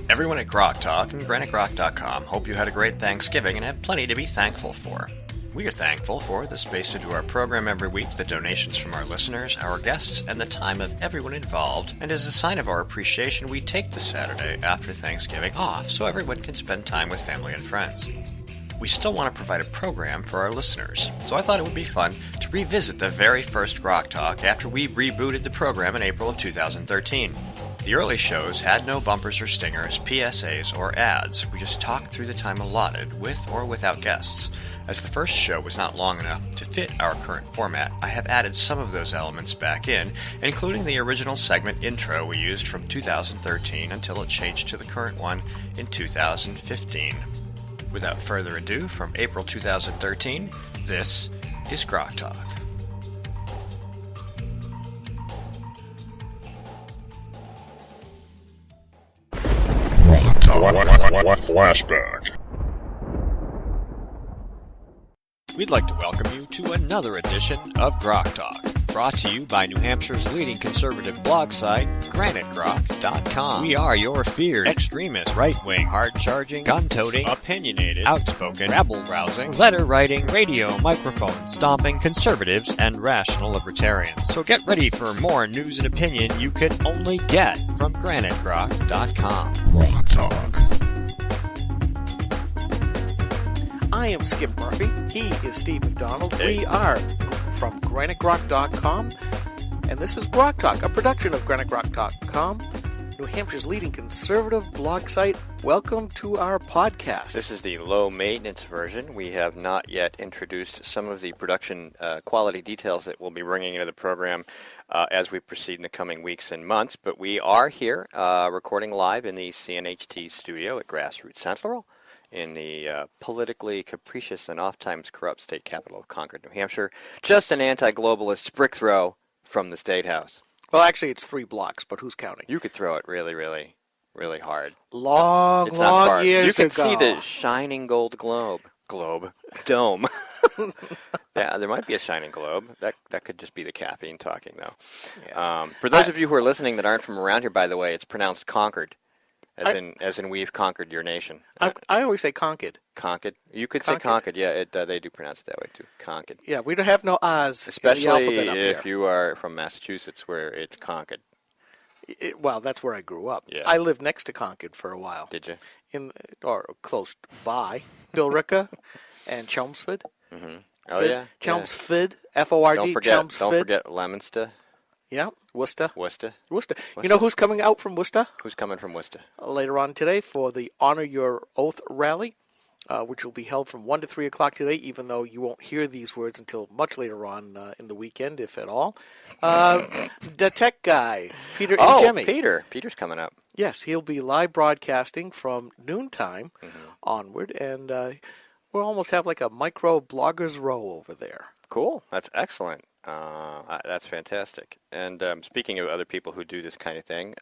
Everyone at GrokTALK and GraniteGrok.com hope you had a great Thanksgiving and have plenty to be thankful for. We are thankful for the space to do our program every week, the donations from our listeners, our guests, and the time of everyone involved. And as a sign of our appreciation, we take the Saturday after Thanksgiving off so everyone can spend time with family and friends. We still want to provide a program for our listeners, so I thought it would be fun to revisit the very first GrokTALK after we rebooted the program in April of 2013. The early shows had no bumpers or stingers, PSAs, or ads. We just talked through the time allotted, with or without guests. As the first show was not long enough to fit our current format, I have added some of those elements back in, including the original segment intro we used from 2013 until it changed to the current one in 2015. Without further ado, from April 2013, this is GrokTALK. Flashback. We'd like to welcome you to another edition of GrokTALK, brought to you by New Hampshire's leading conservative blog site, GraniteGrok.com. We are your feared, extremist, right-wing, hard-charging, gun-toting, opinionated, outspoken, rabble-rousing, letter-writing, radio, microphone-stomping conservatives and rational libertarians. So get ready for more news and opinion you could only get from GraniteGrok.com. GrokTALK. I am Skip Murphy. He is Steve McDonald. Hey. We are from GraniteGrok.com, and this is GrokTALK, a production of GraniteGrok.com, New Hampshire's leading conservative blog site. Welcome to our podcast. This is the low-maintenance version. We have not yet introduced some of the production quality details that we'll be bringing into the program as we proceed in the coming weeks and months. But we are here recording live in the CNHT studio at Grassroots Central in the politically capricious and oft-times corrupt state capital of Concord, New Hampshire. Just an anti-globalist brick throw from the State House. Well, actually, it's 3 blocks, but who's counting? You could throw it really, really, really hard. Long It's not far. years You can ago. see the shining gold dome. Yeah, there might be a shining globe. That could just be the caffeine talking, though. Yeah. For those of you who are listening that aren't from around here, by the way, it's pronounced Concord, as in we've conquered your nation. I always say Concord. Concord. You could say Concord. Yeah, they do pronounce it that way too. Concord. Yeah, we don't have no Oz Especially in the alphabet up if there. you are from Massachusetts, where it's Concord. Well, that's where I grew up. Yeah. I lived next to Concord for a while. Did you? Or close by. Billerica and Chelmsford. Mm-hmm. Oh, Fid. yeah. Chelmsford. F-O-R-D. Don't Chelmsford. forget Leominster. Yeah, Worcester. Worcester. You know who's coming out from Worcester? Who's coming from Worcester? Later on today for the Honor Your Oath rally, which will be held from 1 to 3 o'clock today, even though you won't hear these words until much later on in the weekend, if at all. The tech guy, Peter Ingemi. Peter's coming up. Yes, he'll be live broadcasting from noontime onward, and we'll almost have like a micro bloggers row over there. Cool. That's excellent. That's fantastic. And speaking of other people who do this kind of thing,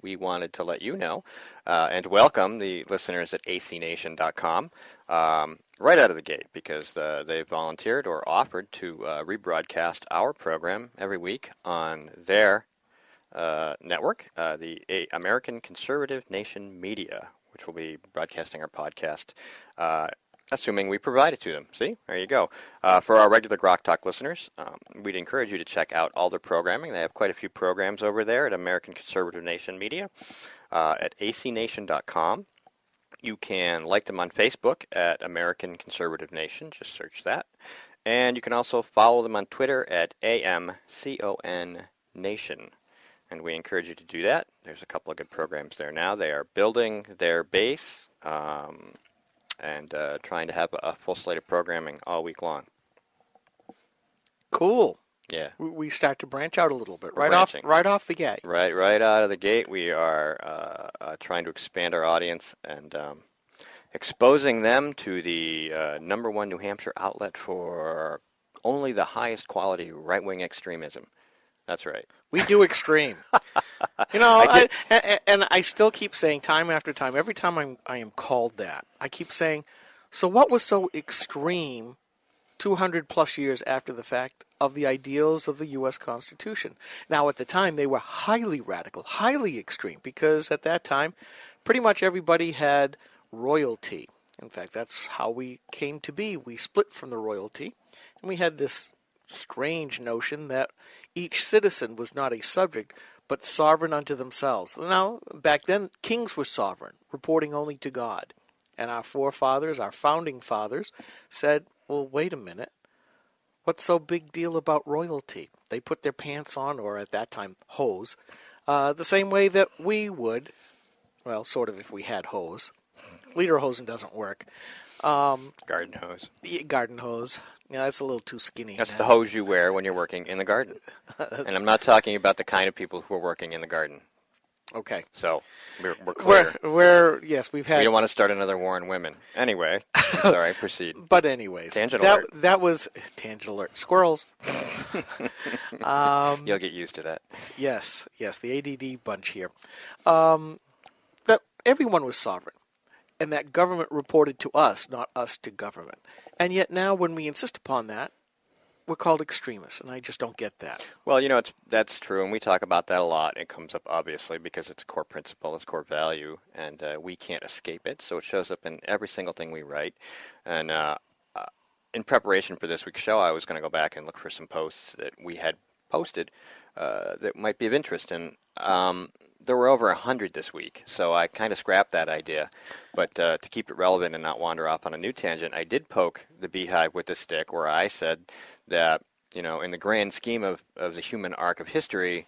we wanted to let you know and welcome the listeners at acnation.com right out of the gate, because they volunteered or offered to rebroadcast our program every week on their network, the American Conservative Nation Media, which will be broadcasting our podcast assuming we provide it to them. See? There you go. For our regular GrokTALK listeners, we'd encourage you to check out all their programming. They have quite a few programs over there at American Conservative Nation Media at acnation.com. You can like them on Facebook at American Conservative Nation. Just search that. And you can also follow them on Twitter at AMCON Nation. And we encourage you to do that. There's a couple of good programs there now. They are building their base and trying to have a full slate of programming all week long. Cool. Yeah. We start to branch out a little bit We're right off the gate. Right out of the gate, we are trying to expand our audience and exposing them to the number one New Hampshire outlet for only the highest quality right-wing extremism. That's right. We do extreme. You know, I still keep saying time after time, every time I am called that, I keep saying, so what was so extreme 200 plus years after the fact of the ideals of the U.S. Constitution? Now, at the time, they were highly radical, highly extreme, because at that time, pretty much everybody had royalty. In fact, that's how we came to be. We split from the royalty, and we had this strange notion that each citizen was not a subject, but sovereign unto themselves. Now, back then, kings were sovereign, reporting only to God. And our forefathers, our founding fathers, said, well, wait a minute. What's so big deal about royalty? They put their pants on, or at that time, hose, the same way that we would. Well, sort of if we had hose. Lederhosen doesn't work. Garden hose. Garden hose. Yeah, that's a little too skinny. That's the hose you wear when you're working in the garden. And I'm not talking about the kind of people who are working in the garden. Okay. So, we're clear. Yes, we've had... We don't want to start another war on women. Anyway, sorry, proceed. But anyways. Tangent alert. That was... Tangent alert. Squirrels. You'll get used to that. Yes, the ADD bunch here. That everyone was sovereign. And that government reported to us, not us to government. And yet now when we insist upon that, we're called extremists, and I just don't get that. Well, that's true, and we talk about that a lot. It comes up, obviously, because it's a core principle, it's a core value, and we can't escape it, so it shows up in every single thing we write. And in preparation for this week's show, I was going to go back and look for some posts that we had posted that might be of interest, and there were over 100 this week, so I kind of scrapped that idea. But to keep it relevant and not wander off on a new tangent, I did poke the beehive with a stick where I said that, in the grand scheme of the human arc of history,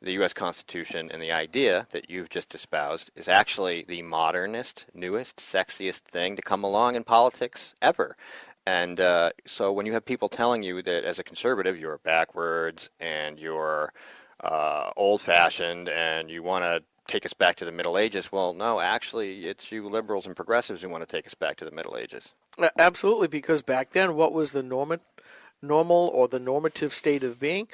the U.S. Constitution and the idea that you've just espoused is actually the modernest, newest, sexiest thing to come along in politics ever. And so when you have people telling you that as a conservative you're backwards and you're old-fashioned and you want to take us back to the Middle Ages, well, no, actually, it's you liberals and progressives who want to take us back to the Middle Ages. Absolutely, because back then, what was the normal or the normative state of being?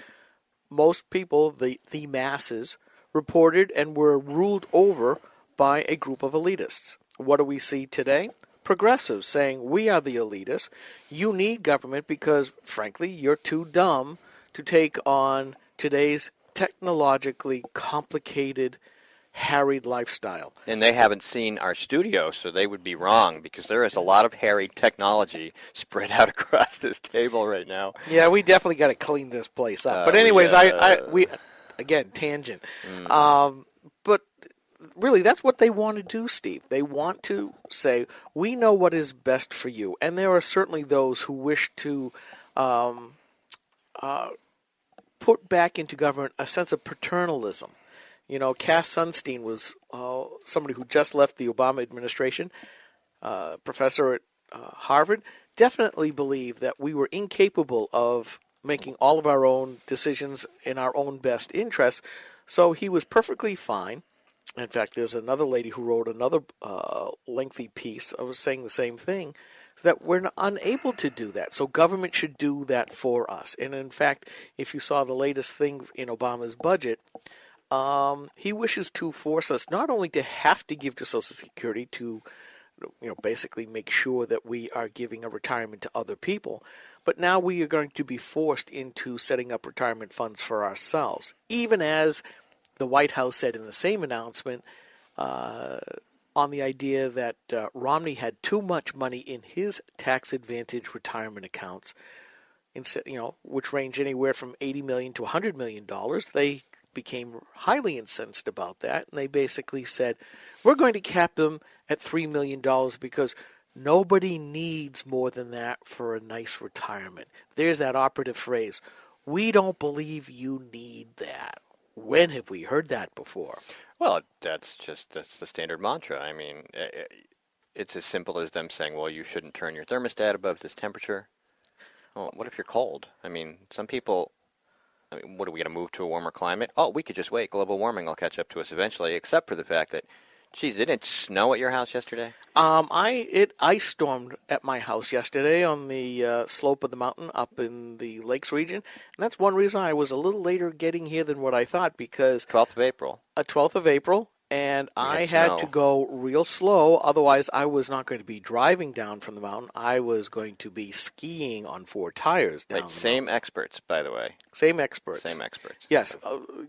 Most people, the masses, reported and were ruled over by a group of elitists. What do we see today? Progressives saying, we are the elitists. You need government because, frankly, you're too dumb to take on today's technologically complicated, harried lifestyle. And they haven't seen our studio, so they would be wrong, because there is a lot of harried technology spread out across this table right now. Yeah, we definitely got to clean this place up. But anyways, we again, tangent. But really, that's what they want to do, Steve. They want to say, we know what is best for you. And there are certainly those who wish to put back into government a sense of paternalism. Cass Sunstein was somebody who just left the Obama administration, professor at Harvard, definitely believed that we were incapable of making all of our own decisions in our own best interests. So he was perfectly fine. In fact, there's another lady who wrote another lengthy piece. I was saying the same thing, that we're unable to do that. So government should do that for us. And in fact, if you saw the latest thing in Obama's budget, he wishes to force us not only to have to give to Social Security to, basically make sure that we are giving a retirement to other people, but now we are going to be forced into setting up retirement funds for ourselves, even as the White House said in the same announcement on the idea that Romney had too much money in his tax advantage retirement accounts, which range anywhere from $80 million to $100 million. They became highly incensed about that, and they basically said, we're going to cap them at $3 million because nobody needs more than that for a nice retirement. There's that operative phrase, we don't believe you need that. When have we heard that before? Well, that's the standard mantra. I mean, it's as simple as them saying, well, you shouldn't turn your thermostat above this temperature. Well, what if you're cold? I mean, some people, what are we going to move to a warmer climate? Oh, we could just wait. Global warming will catch up to us eventually, except for the fact that, geez, didn't it snow at your house yesterday? It ice stormed at my house yesterday on the slope of the mountain up in the Lakes region. And that's one reason I was a little later getting here than what I thought, because 12th of April. 12th of April, and I had to go real slow. Otherwise, I was not going to be driving down from the mountain. I was going to be skiing on 4 tires down the mountain. Same experts, by the way. Same experts. Same experts. Yes.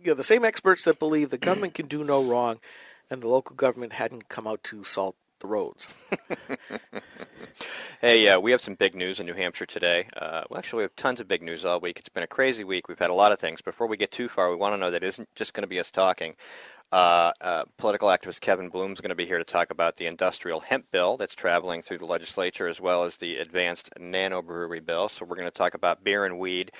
The same experts that believe the government can do no wrong and the local government hadn't come out to salt the roads. Hey, we have some big news in New Hampshire today. Well, actually, we have tons of big news all week. It's been a crazy week. We've had a lot of things. Before we get too far, we want to know that it isn't just going to be us talking. Political activist Kevin Bloom is going to be here to talk about the industrial hemp bill that's traveling through the legislature, as well as the advanced nanobrewery bill. So we're going to talk about beer and weed.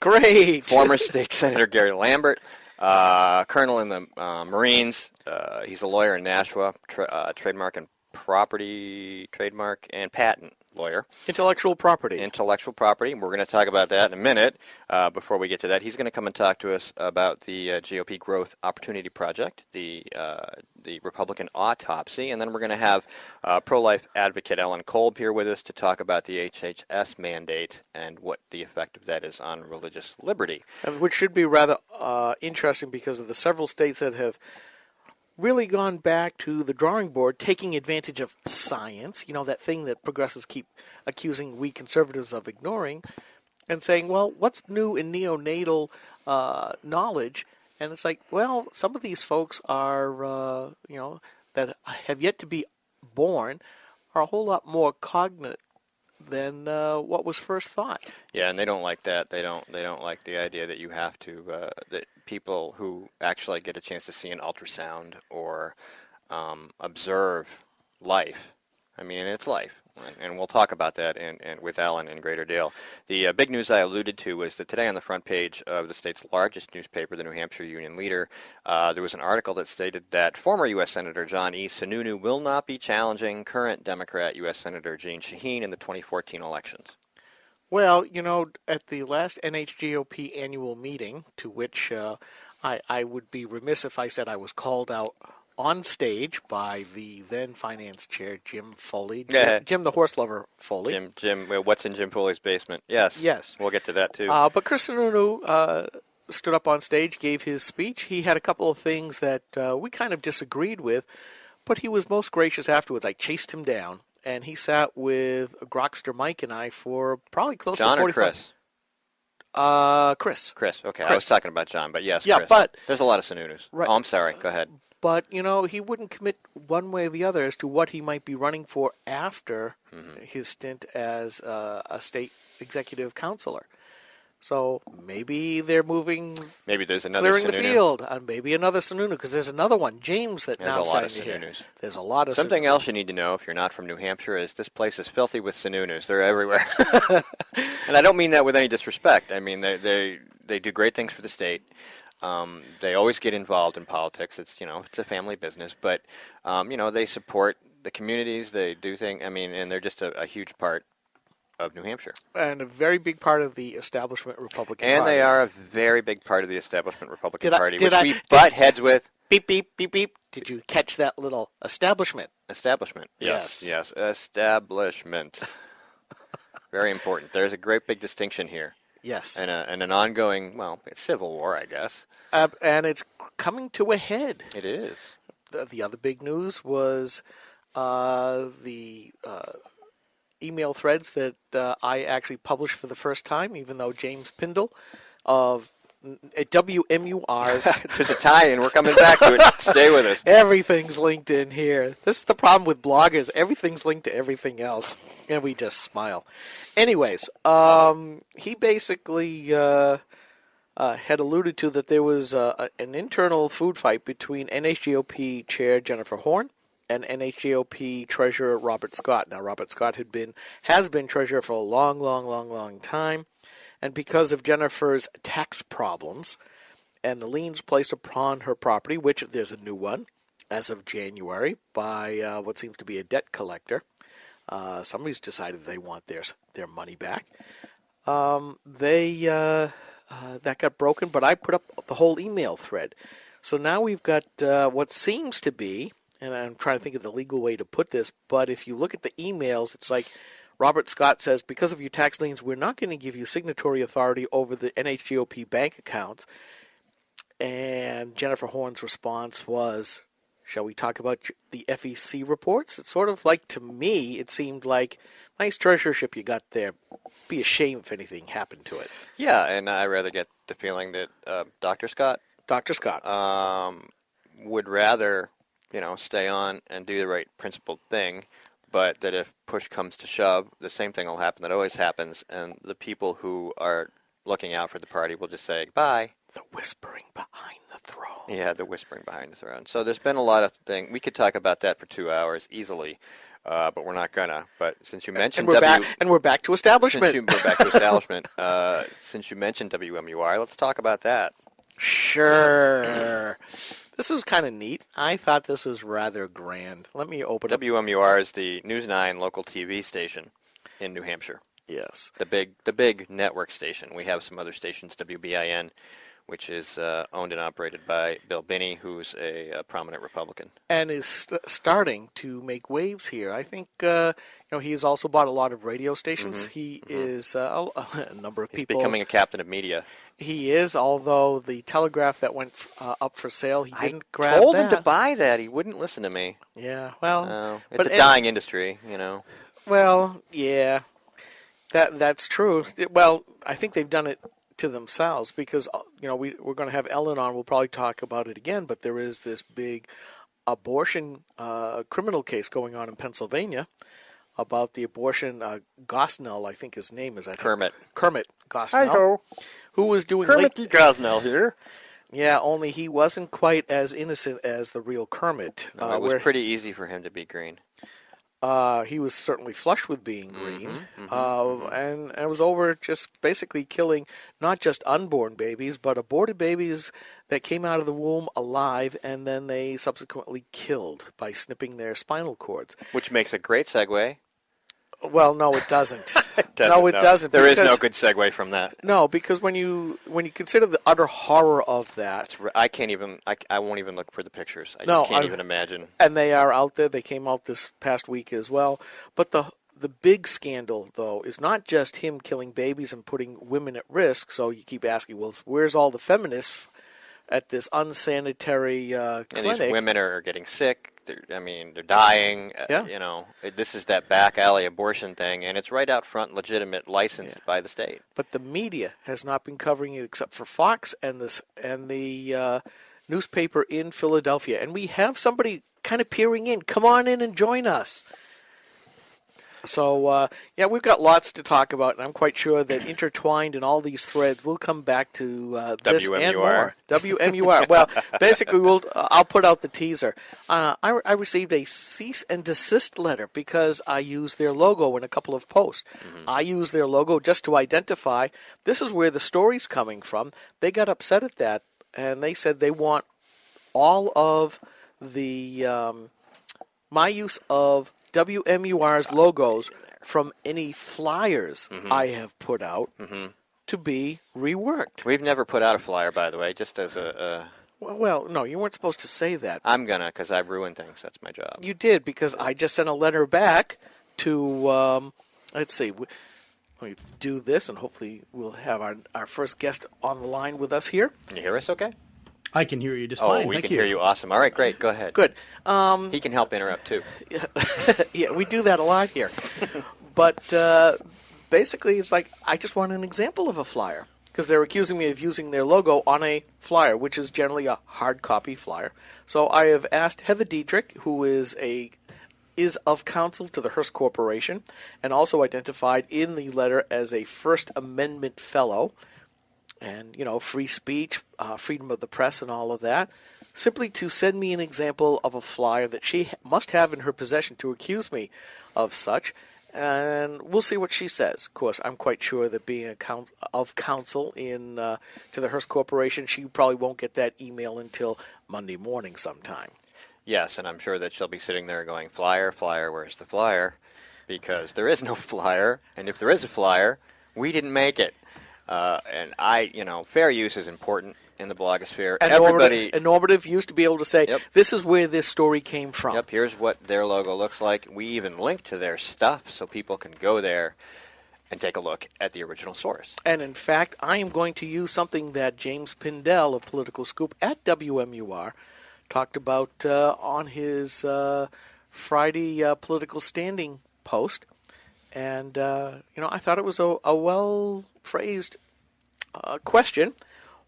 Great! Former State Senator Gary Lambert, colonel in the Marines. He's a lawyer in Nashua, trademark and patent lawyer. Intellectual property. We're going to talk about that in a minute. Before we get to that, he's going to come and talk to us about the GOP Growth Opportunity Project, the Republican autopsy, and then we're going to have pro-life advocate Ellen Kolb here with us to talk about the HHS mandate and what the effect of that is on religious liberty. Which should be rather interesting because of the several states that have really gone back to the drawing board, taking advantage of science, that thing that progressives keep accusing we conservatives of ignoring, and saying, well, what's new in neonatal knowledge? And it's like, well, some of these folks are, that have yet to be born are a whole lot more cognate than what was first thought. Yeah, and they don't like that. They don't like the idea that you have to that people who actually get a chance to see an ultrasound or observe life. I mean, it's life, and we'll talk about that and with Ellen in greater detail. The big news I alluded to was that today on the front page of the state's largest newspaper, the New Hampshire Union Leader, there was an article that stated that former U.S. Senator John E. Sununu will not be challenging current Democrat U.S. Senator Jeanne Shaheen in the 2014 elections. Well, at the last NHGOP annual meeting, to which I would be remiss if I said I was called out on stage by the then finance chair, Jim Foley. Jim the horse lover Foley. Jim, what's in Jim Foley's basement? Yes. We'll get to that, too. But Chris Sununu stood up on stage, gave his speech. He had a couple of things that we kind of disagreed with, but he was most gracious afterwards. I chased him down. And he sat with Grokster Mike and I for probably close John to 45 minutes. John or Chris? Chris. Okay. Chris. I was talking about John, but yes, yeah, Chris. But there's a lot of Sununus. Right. Oh, I'm sorry. Go ahead. But, he wouldn't commit one way or the other as to what he might be running for after his stint as a state executive counselor. So maybe they're moving, maybe there's another clearing Sununu. the field, and maybe another Sununu, because there's another one, James, that there's now a lot of starting to hear. Sununus. There's a lot of Something Sununus. else you need to know if you're not from New Hampshire is this place is filthy with Sununus. They're everywhere. And I don't mean that with any disrespect. I mean, they do great things for the state. They always get involved in politics. It's it's a family business, but they support the communities. They do things. I mean, and they're just a huge part of New Hampshire. And a very big part of the establishment Republican Party. And they are a very big part of the establishment Republican Party, which we did- butt heads with. Beep, beep, beep, beep. Did you catch that little establishment? Establishment. Yes. Establishment. Very important. There's a great big distinction here. Yes. And an ongoing, it's civil war, I guess. And it's coming to a head. It is. The other big news was the email threads that I actually published for the first time, even though James Pindle of WMUR's... There's a tie-in. We're coming back to it. Stay with us. Everything's linked in here. This is the problem with bloggers. Everything's linked to everything else. And we just smile. Anyways, he basically had alluded to that there was an internal food fight between NHGOP Chair Jennifer Horn and NHGOP Treasurer Robert Scott. Now, Robert Scott has been treasurer for a long time. And because of Jennifer's tax problems and the liens placed upon her property, which there's a new one as of January by what seems to be a debt collector, somebody's decided they want their money back. That got broken, but I put up the whole email thread. So now we've got what seems to be, and I'm trying to think of the legal way to put this, but if you look at the emails, it's like Robert Scott says, because of your tax liens, we're not going to give you signatory authority over the NHGOP bank accounts. And Jennifer Horn's response was, shall we talk about the FEC reports? It's sort of like, to me, it seemed like, nice treasurership you got there. Be a shame if anything happened to it. Yeah, and I rather get the feeling that Dr. Scott would rather, stay on and do the right principled thing, but that if push comes to shove, the same thing will happen that always happens, and the people who are looking out for the party will just say, bye. The whispering behind the throne. Yeah, the whispering behind the throne. So there's been a lot of things. We could talk about that for 2 hours easily, but we're not gonna. But since you mentioned we're back to establishment. We're back to establishment. Since you mentioned WMUR, let's talk about that. Sure. This was kind of neat. I thought this was rather grand. Let me open up. WMUR is the News 9 local TV station in New Hampshire. Yes. The big network station. We have some other stations, WBIN, which is owned and operated by Bill Binney, who's a prominent Republican. And is starting to make waves here. I think he has also bought a lot of radio stations. Mm-hmm. He is a number of people. He's becoming a captain of media. He is, although the Telegraph that went up for sale, he didn't grab that. I told him to buy that. He wouldn't listen to me. Yeah, well... it's a dying industry, Well, yeah, that's true. Well, I think they've done it to themselves because, we're going to have Ellen on. We'll probably talk about it again, but there is this big abortion criminal case going on in Pennsylvania about the abortion, Gosnell, I think his name is. Kermit Gosnell. Hi-ho. Who was doing Kermit Gosnell here. Yeah, only he wasn't quite as innocent as the real Kermit. No, it was pretty easy for him to be green. He was certainly flushed with being green, and it was over just basically killing not just unborn babies, but aborted babies that came out of the womb alive, and then they subsequently killed by snipping their spinal cords. Which makes a great segue. Well, no, it doesn't. No, it doesn't. There is no good segue from that. No, because when you consider the utter horror of that, I can't even. I won't even look for the pictures. I just can't even imagine. And they are out there. They came out this past week as well. But the big scandal, though, is not just him killing babies and putting women at risk. So you keep asking, well, where's all the feminists at this unsanitary clinic? And these women are getting sick. They're dying. Yeah. This is that back alley abortion thing, and it's right out front, legitimate, licensed by the state. But the media has not been covering it except for Fox and the newspaper in Philadelphia. And we have somebody kind of peering in. Come on in and join us. So, we've got lots to talk about, and I'm quite sure that intertwined in all these threads, we'll come back to this WMUR. and more. WMUR. Well, basically, I'll put out the teaser. I received a cease and desist letter because I used their logo in a couple of posts. Mm-hmm. I used their logo just to identify this is where the story's coming from. They got upset at that, and they said they want all of the my use of WMUR's logos from any flyers I have put out to be reworked. We've never put out a flyer, by the way, just as a... Well, no, you weren't supposed to say that. I'm gonna, because I ruin things. That's my job. You did, because I just sent a letter back to, let's see, let me do this, and hopefully we'll have our first guest on the line with us here. Can you hear us okay? I can hear you just fine. Oh, we can hear you awesome. All right, great. Go ahead. Good. He can help interrupt, too. Yeah, we do that a lot here. But basically, it's like, I just want an example of a flyer. Because they're accusing me of using their logo on a flyer, which is generally a hard copy flyer. So I have asked Heather Dietrich, who is of counsel to the Hearst Corporation, and also identified in the letter as a First Amendment fellow, and, free speech, freedom of the press, and all of that, simply to send me an example of a flyer that she must have in her possession to accuse me of such, and we'll see what she says. Of course, I'm quite sure that being of counsel to the Hearst Corporation, she probably won't get that email until Monday morning sometime. Yes, and I'm sure that she'll be sitting there going, flyer, where's the flyer? Because there is no flyer, and if there is a flyer, we didn't make it. And fair use is important in the blogosphere. And normative used to be able to say, this is where this story came from. Yep, here's what their logo looks like. We even link to their stuff so people can go there and take a look at the original source. And in fact, I am going to use something that James Pindell of Political Scoop at WMUR talked about on his Friday political standing post. And, I thought it was a well-phrased question.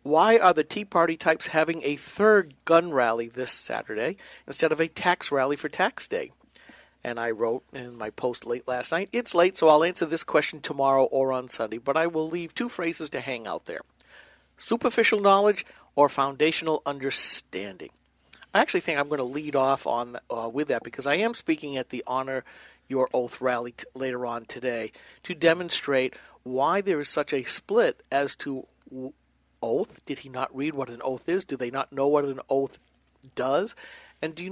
Why are the Tea Party types having a third gun rally this Saturday instead of a tax rally for tax day? And I wrote in my post late last night, it's late, so I'll answer this question tomorrow or on Sunday, but I will leave two phrases to hang out there. Superficial knowledge or foundational understanding. I actually think I'm going to lead off on with that because I am speaking at the Honor Your Oath rally later on today to demonstrate why there is such a split as to oath. Did he not read what an oath is? Do they not know what an oath does? And do you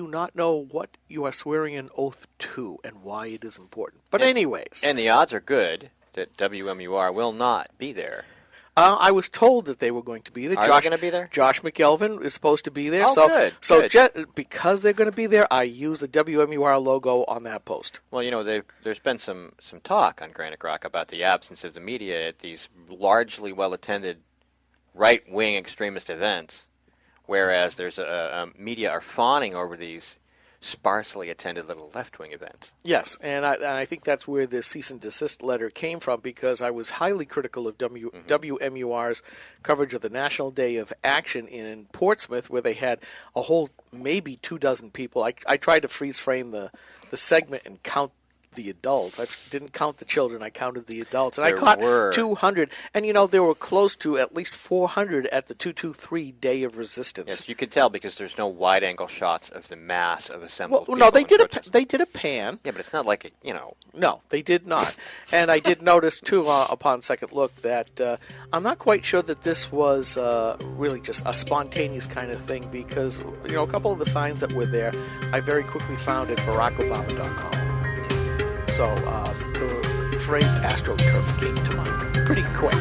not know what you are swearing an oath to and why it is important? But anyways. And the odds are good that WMUR will not be there. I was told that they were going to be there. Are they going to be there? Josh McElvin is supposed to be there. Oh, good. Because they're going to be there, I use the WMUR logo on that post. Well, there's been some talk on Granite Rock about the absence of the media at these largely well-attended right-wing extremist events, whereas there's media are fawning over these sparsely attended little left-wing events. Yes, and I think that's where the cease and desist letter came from, because I was highly critical of WMUR's coverage of the National Day of Action in Portsmouth, where they had a whole maybe 24 people. I tried to freeze frame the segment and count the adults. I didn't count the children. I counted the adults. And I caught 200. And, there were close to at least 400 at the 223 Day of Resistance. Yes, you could tell because there's no wide-angle shots of the mass of assembled people. No, they did a pan. Yeah, but it's not like, No, they did not. And I did notice, too, upon second look, that I'm not quite sure that this was really just a spontaneous kind of thing, because, a couple of the signs that were there, I very quickly found at BarackObama.com. So the phrase AstroTurf came to mind pretty quick.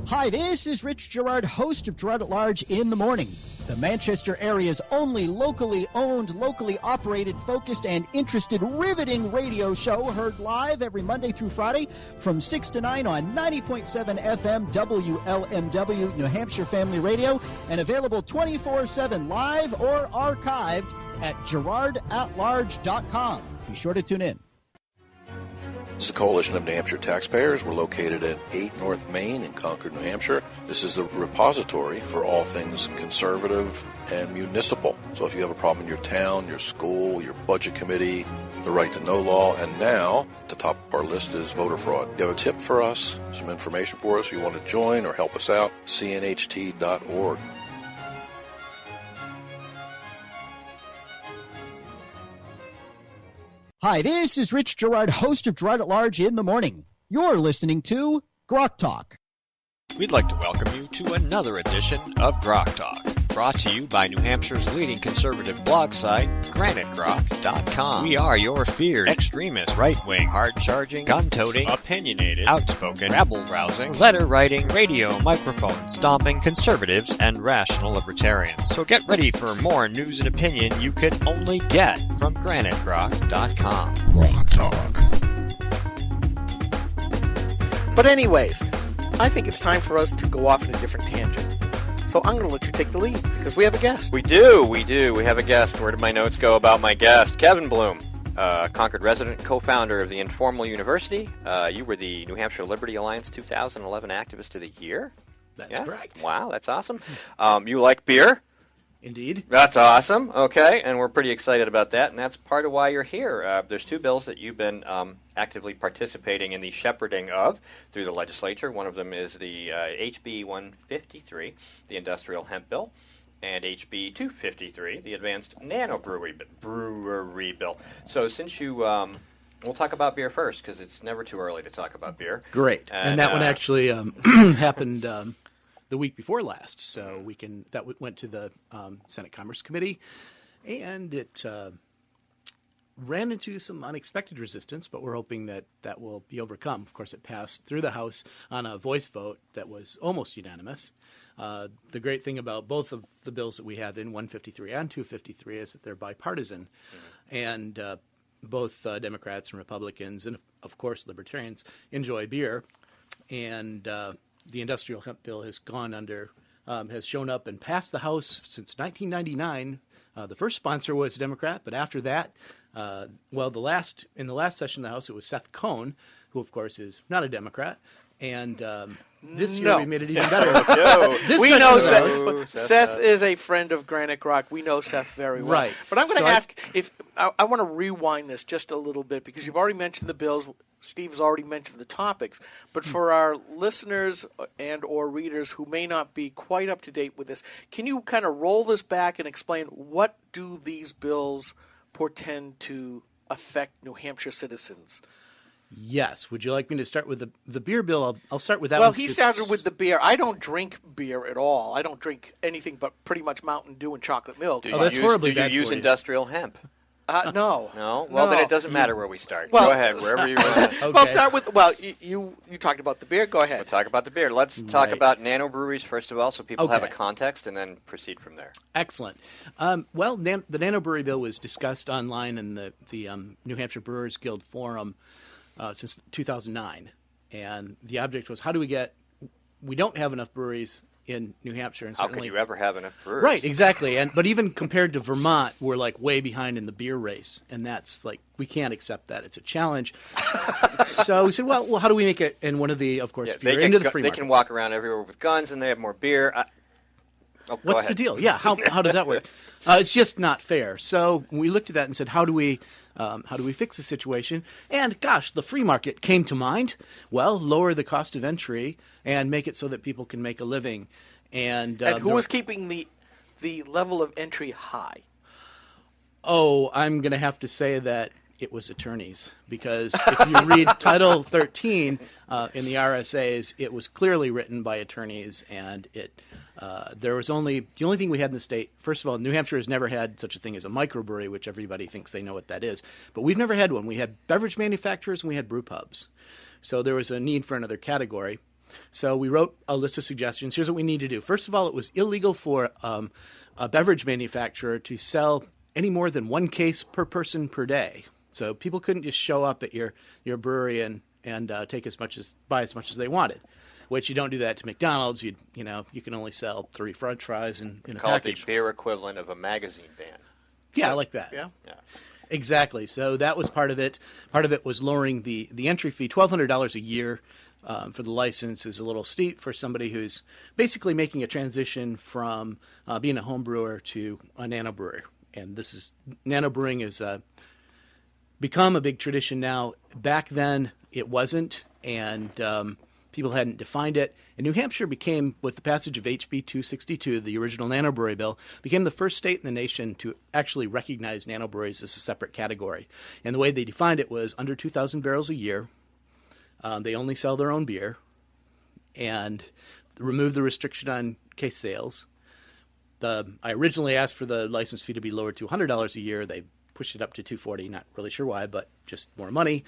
Hi, this is Rich Gerard, host of Gerard at Large in the Morning, the Manchester area's only locally owned, locally operated, focused, and interested, riveting radio show, heard live every Monday through Friday from 6 to 9 on 90.7 FM WLMW, New Hampshire Family Radio, and available 24/7 live or archived at GerardAtLarge.com. Be sure to tune in. This is the Coalition of New Hampshire Taxpayers. We're located at 8 North Main in Concord, New Hampshire. This is the repository for all things conservative and municipal. So if you have a problem in your town, your school, your budget committee, the right to know law, and now at the top of our list is voter fraud. You have a tip for us, some information for us, you want to join or help us out, cnht.org. Hi, this is Rich Gerard, host of Gerard at Large in the Morning. You're listening to GrokTALK. We'd like to welcome you to another edition of GrokTALK, brought to you by New Hampshire's leading conservative blog site, GraniteGrok.com. We are your feared extremist, right-wing, hard-charging, gun-toting, opinionated, outspoken, rabble-rousing, letter-writing, radio, microphone-stomping conservatives and rational libertarians. So get ready for more news and opinion you could only get from GraniteGrok.com. GrokTALK. But anyways, I think it's time for us to go off in a different tangent. So I'm going to let you take the lead, because we have a guest. We do. We have a guest. Where did my notes go about my guest? Kevin Bloom, Concord resident, co-founder of the Informal University. You were the New Hampshire Liberty Alliance 2011 Activist of the Year. That's correct. Wow, that's awesome. You like beer? Indeed. That's awesome. Okay, and we're pretty excited about that, and that's part of why you're here. There's two bills that you've been actively participating in the shepherding of through the legislature. One of them is the HB 153, the Industrial Hemp Bill, and HB 253, the Advanced Nano Brewery Bill. So since you... we'll talk about beer first, because it's never too early to talk about beer. Great. And that one actually happened... the week before last, so that went to the Senate Commerce Committee, and it ran into some unexpected resistance, but we're hoping that will be overcome. Of course, it passed through the House on a voice vote that was almost unanimous. The great thing about both of the bills that we have in 153 and 253 is that they're bipartisan, and both Democrats and Republicans, and of course Libertarians, enjoy beer, and the Industrial Hemp Bill has gone under has shown up and passed the House since 1999. The first sponsor was a Democrat, but after that, in the last session of the House, it was Seth Cohn, who, of course, is not a Democrat. And this year we made it even better. We know Seth. Seth is a friend of Granite Grok. We know Seth very well. Right. But I'm going to ask if I want to rewind this just a little bit because you've already mentioned the bills. Steve's already mentioned the topics. But for our listeners and or readers who may not be quite up to date with this, can you kind of roll this back and explain what do these bills portend to affect New Hampshire citizens? Yes. Would you like me to start with the beer bill? I'll start with that Well, one. he started with the beer. I don't drink beer at all. I don't drink anything but pretty much Mountain Dew and chocolate milk. Do that's horribly bad you use for you. industrial hemp? No. No? Well, then it doesn't matter where we start. Well, Go ahead, wherever you want. Okay. Well, start with, you talked about the beer. Go ahead. We'll talk about the beer. Let's talk Right. about nanobreweries first of all so people have a Okay. context and then proceed from there. Excellent. The nanobrewery bill was discussed online in the New Hampshire Brewers Guild Forum since 2009. And the object was, we don't have enough breweries in New Hampshire. And How could certainly, you ever have enough brewers? Right, exactly. But even compared to Vermont, we're like way behind in the beer race. And that's like, we can't accept that. It's a challenge. So we said, well, how do we make it? And one of the, of course, They into the free they market. can walk around everywhere with guns and they have more beer. Go What's ahead. the deal? Yeah, how does that work? It's just not fair. So we looked at that and said, how do we fix the situation? And gosh, the free market came to mind. Well, lower the cost of entry and make it so that people can make a living. And who was keeping the level of entry high? Oh, I'm going to have to say that it was attorneys, because if you read Title 13 in the RSAs, it was clearly written by attorneys, and there was the only thing we had in the state. First of all, New Hampshire has never had such a thing as a microbrewery, which everybody thinks they know what that is, but we've never had one. We had beverage manufacturers and we had brew pubs, so there was a need for another category. So we wrote a list of suggestions. Here's what we need to do. First of all, it was illegal for a beverage manufacturer to sell any more than one case per person per day. So people couldn't just show up at your brewery and buy as much as they wanted. Which you don't do that to McDonald's. You can only sell 3 French fries in a Call it package. the beer equivalent of a magazine ban. Yeah, like that. Yeah. Exactly. So that was part of it. Part of it was lowering the entry fee. $1,200 a year for the license is a little steep for somebody who's basically making a transition from being a home brewer to a nanobrewer. And nanobrewing is become a big tradition now. Back then, it wasn't, and people hadn't defined it. And New Hampshire became, with the passage of HB 262, the original nanobrewery bill, became the first state in the nation to actually recognize nanobreweries as a separate category. And the way they defined it was under 2,000 barrels a year. They only sell their own beer, and remove the restriction on case sales. I originally asked for the license fee to be lowered to $100 a year. They pushed it up to $240. Not really sure why, but just more money.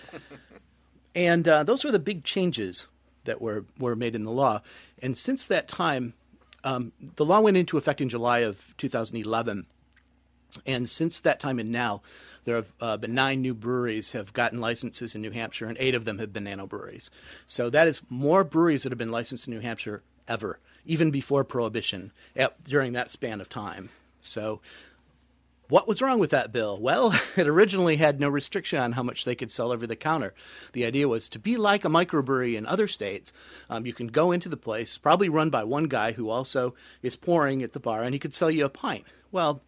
And those were the big changes that were made in the law. And since that time, the law went into effect in July of 2011. And since that time and now, there have been 9 new breweries have gotten licenses in New Hampshire, and 8 of them have been nanobreweries. So that is more breweries that have been licensed in New Hampshire ever, even before Prohibition, during that span of time. So what was wrong with that bill? Well, it originally had no restriction on how much they could sell over the counter. The idea was to be like a microbrewery in other states. You can go into the place, probably run by one guy who also is pouring at the bar, and he could sell you a pint. Well,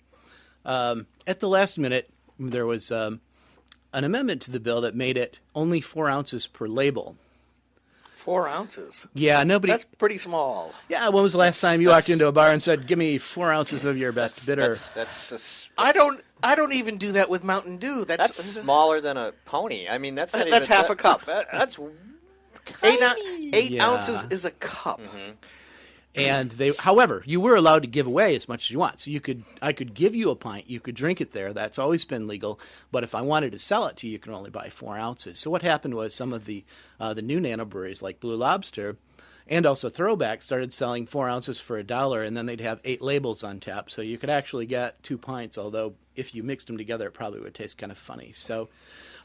at the last minute, there was an amendment to the bill that made it only 4 ounces per label. 4 ounces? Yeah, nobody... That's pretty small. Yeah, when was the last time you walked into a bar and said, give me 4 ounces of your best bitter? I don't even do that with Mountain Dew. That's smaller than a pony. I mean, that's not even... That's half a cup. That's 8 ounces is a cup. Mm-hmm. And however, you were allowed to give away as much as you want. So I could give you a pint, you could drink it there. That's always been legal. But if I wanted to sell it to you, you can only buy 4 ounces. So what happened was some of the new nanobreweries like Blue Lobster and also Throwback started selling 4 ounces for $1, and then they'd have 8 labels on tap. So you could actually get 2 pints, although if you mixed them together, it probably would taste kind of funny. So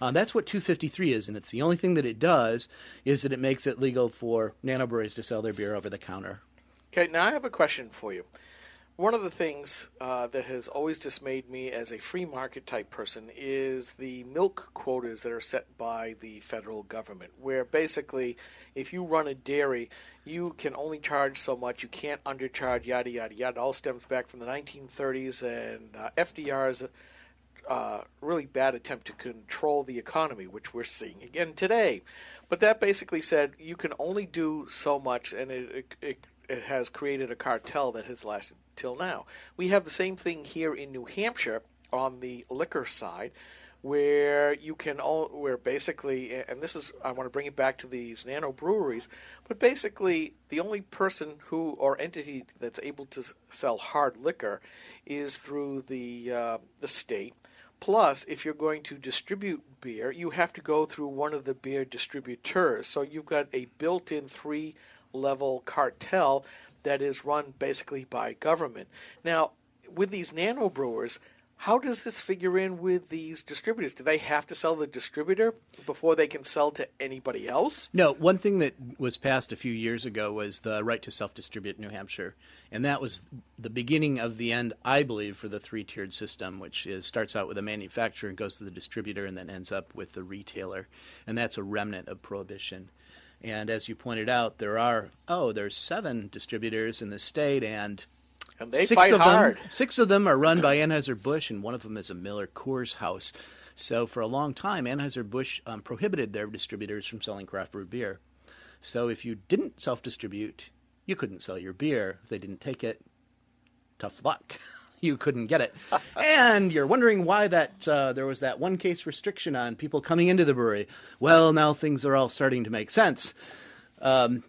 that's what 253 is, and it's the only thing that it does is that it makes it legal for nanobreweries to sell their beer over the counter. Okay, now I have a question for you. One of the things that has always dismayed me as a free market type person is the milk quotas that are set by the federal government, where basically if you run a dairy, you can only charge so much, you can't undercharge, yada, yada, yada. It all stems back from the 1930s and FDR's really bad attempt to control the economy, which we're seeing again today. But that basically said you can only do so much, and it has created a cartel that has lasted till now. We have the same thing here in New Hampshire on the liquor side, where you can where basically, and this is, I want to bring it back to these nano breweries, but basically the only person or entity that's able to sell hard liquor is through the state. Plus, if you're going to distribute beer, you have to go through one of the beer distributors. So you've got a built-in three-level cartel that is run basically by government. Now, with these nano brewers, how does this figure in with these distributors? Do they have to sell the distributor before they can sell to anybody else? No, one thing that was passed a few years ago was the right to self-distribute in New Hampshire. And that was the beginning of the end, I believe, for the three-tiered system, which starts out with a manufacturer and goes to the distributor and then ends up with the retailer. And that's a remnant of Prohibition. And as you pointed out, there's 7 distributors in the state, and they fight hard. 6 of them are run by Anheuser-Busch, and one of them is a Miller Coors house. So for a long time, Anheuser-Busch prohibited their distributors from selling craft brew beer. So if you didn't self-distribute, you couldn't sell your beer. If they didn't take it, tough luck. You couldn't get it. And you're wondering why there was that one case restriction on people coming into the brewery. Well, now things are all starting to make sense. And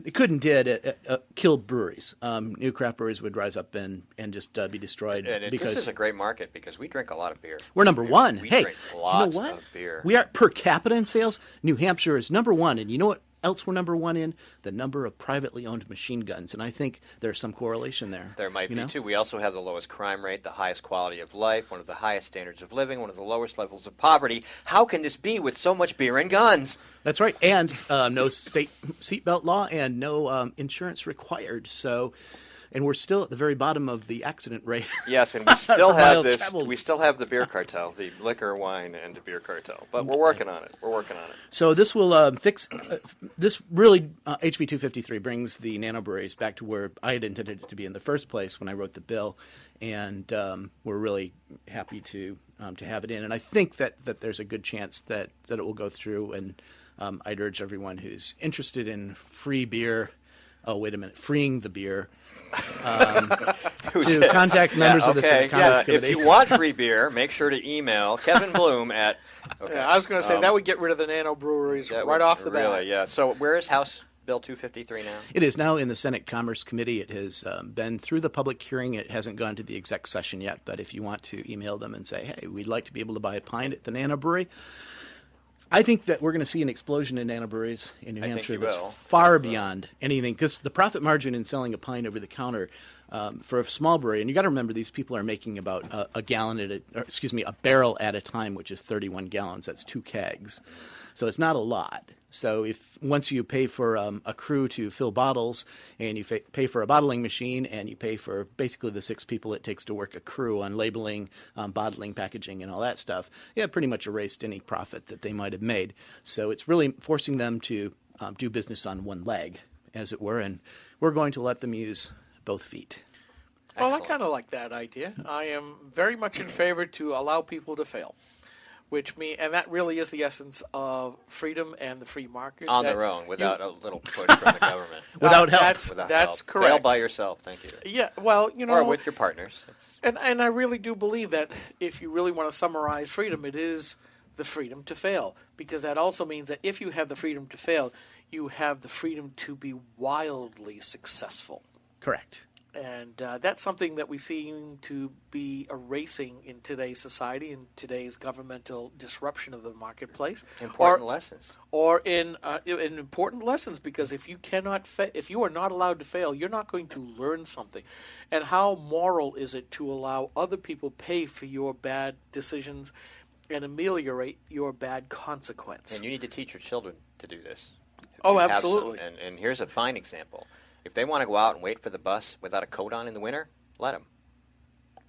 it did kill breweries. New craft breweries would rise up and just be destroyed. And this is a great market because we drink a lot of beer. We're number one. We hey, drink lots you know what? of beer. We are per capita in sales. New Hampshire is number one. And you know what else we're number one in? The number of privately owned machine guns. And I think there's some correlation there. There might be, too. We also have the lowest crime rate, the highest quality of life, one of the highest standards of living, one of the lowest levels of poverty. How can this be with so much beer and guns? That's right. And no state seatbelt law and no insurance required. So, and we're still at the very bottom of the accident rate. Yes, and we still have this. We still have the beer cartel, the liquor, wine, and the beer cartel. But we're working on it. So this will fix. This really HB 253 brings the nano breweries back to where I had intended it to be in the first place when I wrote the bill, and we're really happy to have it in. And I think that there's a good chance that it will go through. And I'd urge everyone who's interested in free beer. Oh, wait a minute, freeing the beer. To contact members of the Senate Commerce Committee. If you want free beer, make sure to email Kevin Bloom at... Okay. Yeah, I was going to say, that would get rid of the nano breweries right off the bat. Really, yeah. So where is House Bill 253 now? It is now in the Senate Commerce Committee. It has been through the public hearing. It hasn't gone to the exec session yet, but if you want to email them and say, hey, we'd like to be able to buy a pint at the Nano Brewery, I think that we're going to see an explosion in nano breweries in New Hampshire that's far beyond anything, because the profit margin in selling a pint over the counter for a small brewery, and you got to remember these people are making about a barrel at a time, which is 31 gallons. That's 2 kegs, so it's not a lot. So if once you pay for a crew to fill bottles, and you pay for a bottling machine, and you pay for basically the 6 people it takes to work a crew on labeling, bottling, packaging, and all that stuff, pretty much erased any profit that they might have made. So it's really forcing them to do business on one leg, as it were, and we're going to let them use both feet. Well, I kind of like that idea. I am very much in favor to allow people to fail. And that really is the essence of freedom and the free market. On their own, without a little push from the government. Without help. That's correct. Fail by yourself, thank you. Yeah, well, or with your partners. And I really do believe that if you really want to summarize freedom, it is the freedom to fail. Because that also means that if you have the freedom to fail, you have the freedom to be wildly successful. Correct. And that's something that we seem to be erasing in today's society, in today's governmental disruption of the marketplace. Important lessons. Or in important lessons, because if you if you are not allowed to fail, you're not going to learn something. And how moral is it to allow other people pay for your bad decisions and ameliorate your bad consequence? And you need to teach your children to do this. Oh, absolutely. And here's a fine example. If they want to go out and wait for the bus without a coat on in the winter, let them.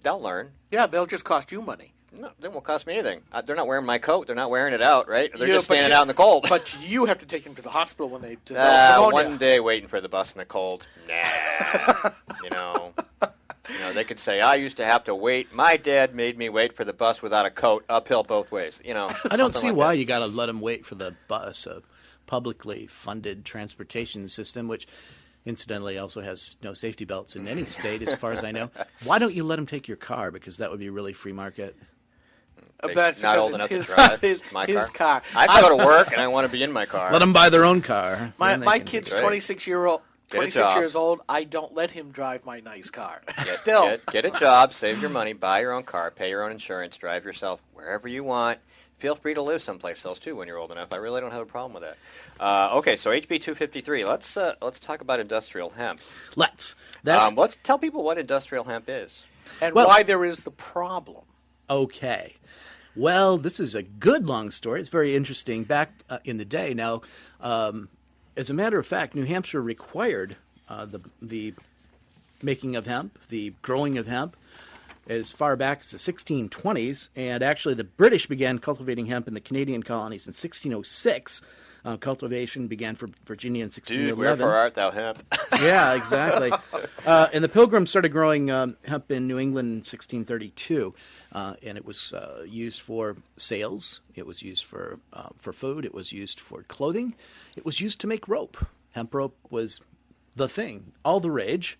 They'll learn. Yeah, they'll just cost you money. No, they won't cost me anything. They're not wearing my coat. They're not wearing it out, right? They're just standing out in the cold. But you have to take them to the hospital when they develop pneumonia. One day waiting for the bus in the cold. Nah. They could say, I used to have to wait. My dad made me wait for the bus without a coat, uphill both ways. I don't see why you got to let them wait for the bus, a publicly funded transportation system, which incidentally also has no safety belts in any state, as far as I know. Why don't you let them take your car? Because that would be really free market. Not old enough to drive. His car. I go to work and I want to be in my car. Let them buy their own car. My kid's 26 years old. I don't let him drive my nice car. Get a job, save your money, buy your own car, pay your own insurance, drive yourself wherever you want. Feel free to live someplace else too when you're old enough. I really don't have a problem with that. Okay, so HB 253. Let's talk about industrial hemp. Let's tell people what industrial hemp is and why there is the problem. Okay. Well, this is a good long story. It's very interesting. Back in the day, now, as a matter of fact, New Hampshire required the making of hemp, the growing of hemp, as far back as the 1620s. And actually, the British began cultivating hemp in the Canadian colonies in 1606. Cultivation began for Virginia in 1611. Dude, wherefore art thou hemp? Yeah, exactly. And the Pilgrims started growing hemp in New England in 1632. And it was used for sales. It was used for food. It was used for clothing. It was used to make rope. Hemp rope was the thing, all the rage,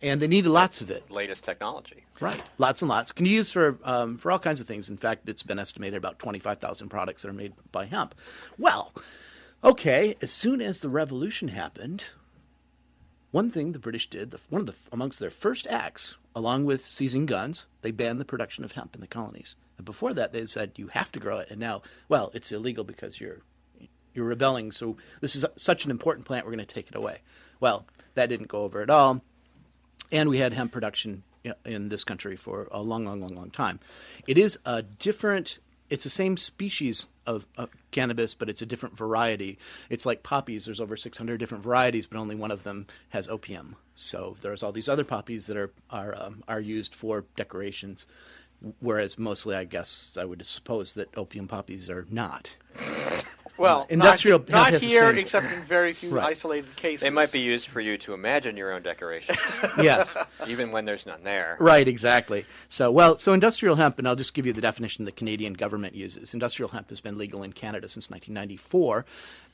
and they needed lots of it. Latest technology. Right, lots and lots. Can be used for all kinds of things. In fact, it's been estimated about 25,000 products that are made by hemp. Well, okay, as soon as the Revolution happened, one thing the British did, amongst their first acts, along with seizing guns, they banned the production of hemp in the colonies. And before that, they said, you have to grow it. And now, well, it's illegal because you're rebelling. So this is such an important plant, we're going to take it away. Well, that didn't go over at all. And we had hemp production in this country for a long time. It is a different, it's the same species of cannabis, but it's a different variety. It's like poppies. There's over 600 different varieties, but only one of them has opium. So there's all these other poppies that are used for decorations, whereas mostly, I guess, I would suppose that opium poppies are not. Well, industrial not here, except in very few isolated cases. They might be used for you to imagine your own decoration. Yes. Even when there's none there. Right, exactly. So industrial hemp, and I'll just give you the definition the Canadian government uses. Industrial hemp has been legal in Canada since 1994,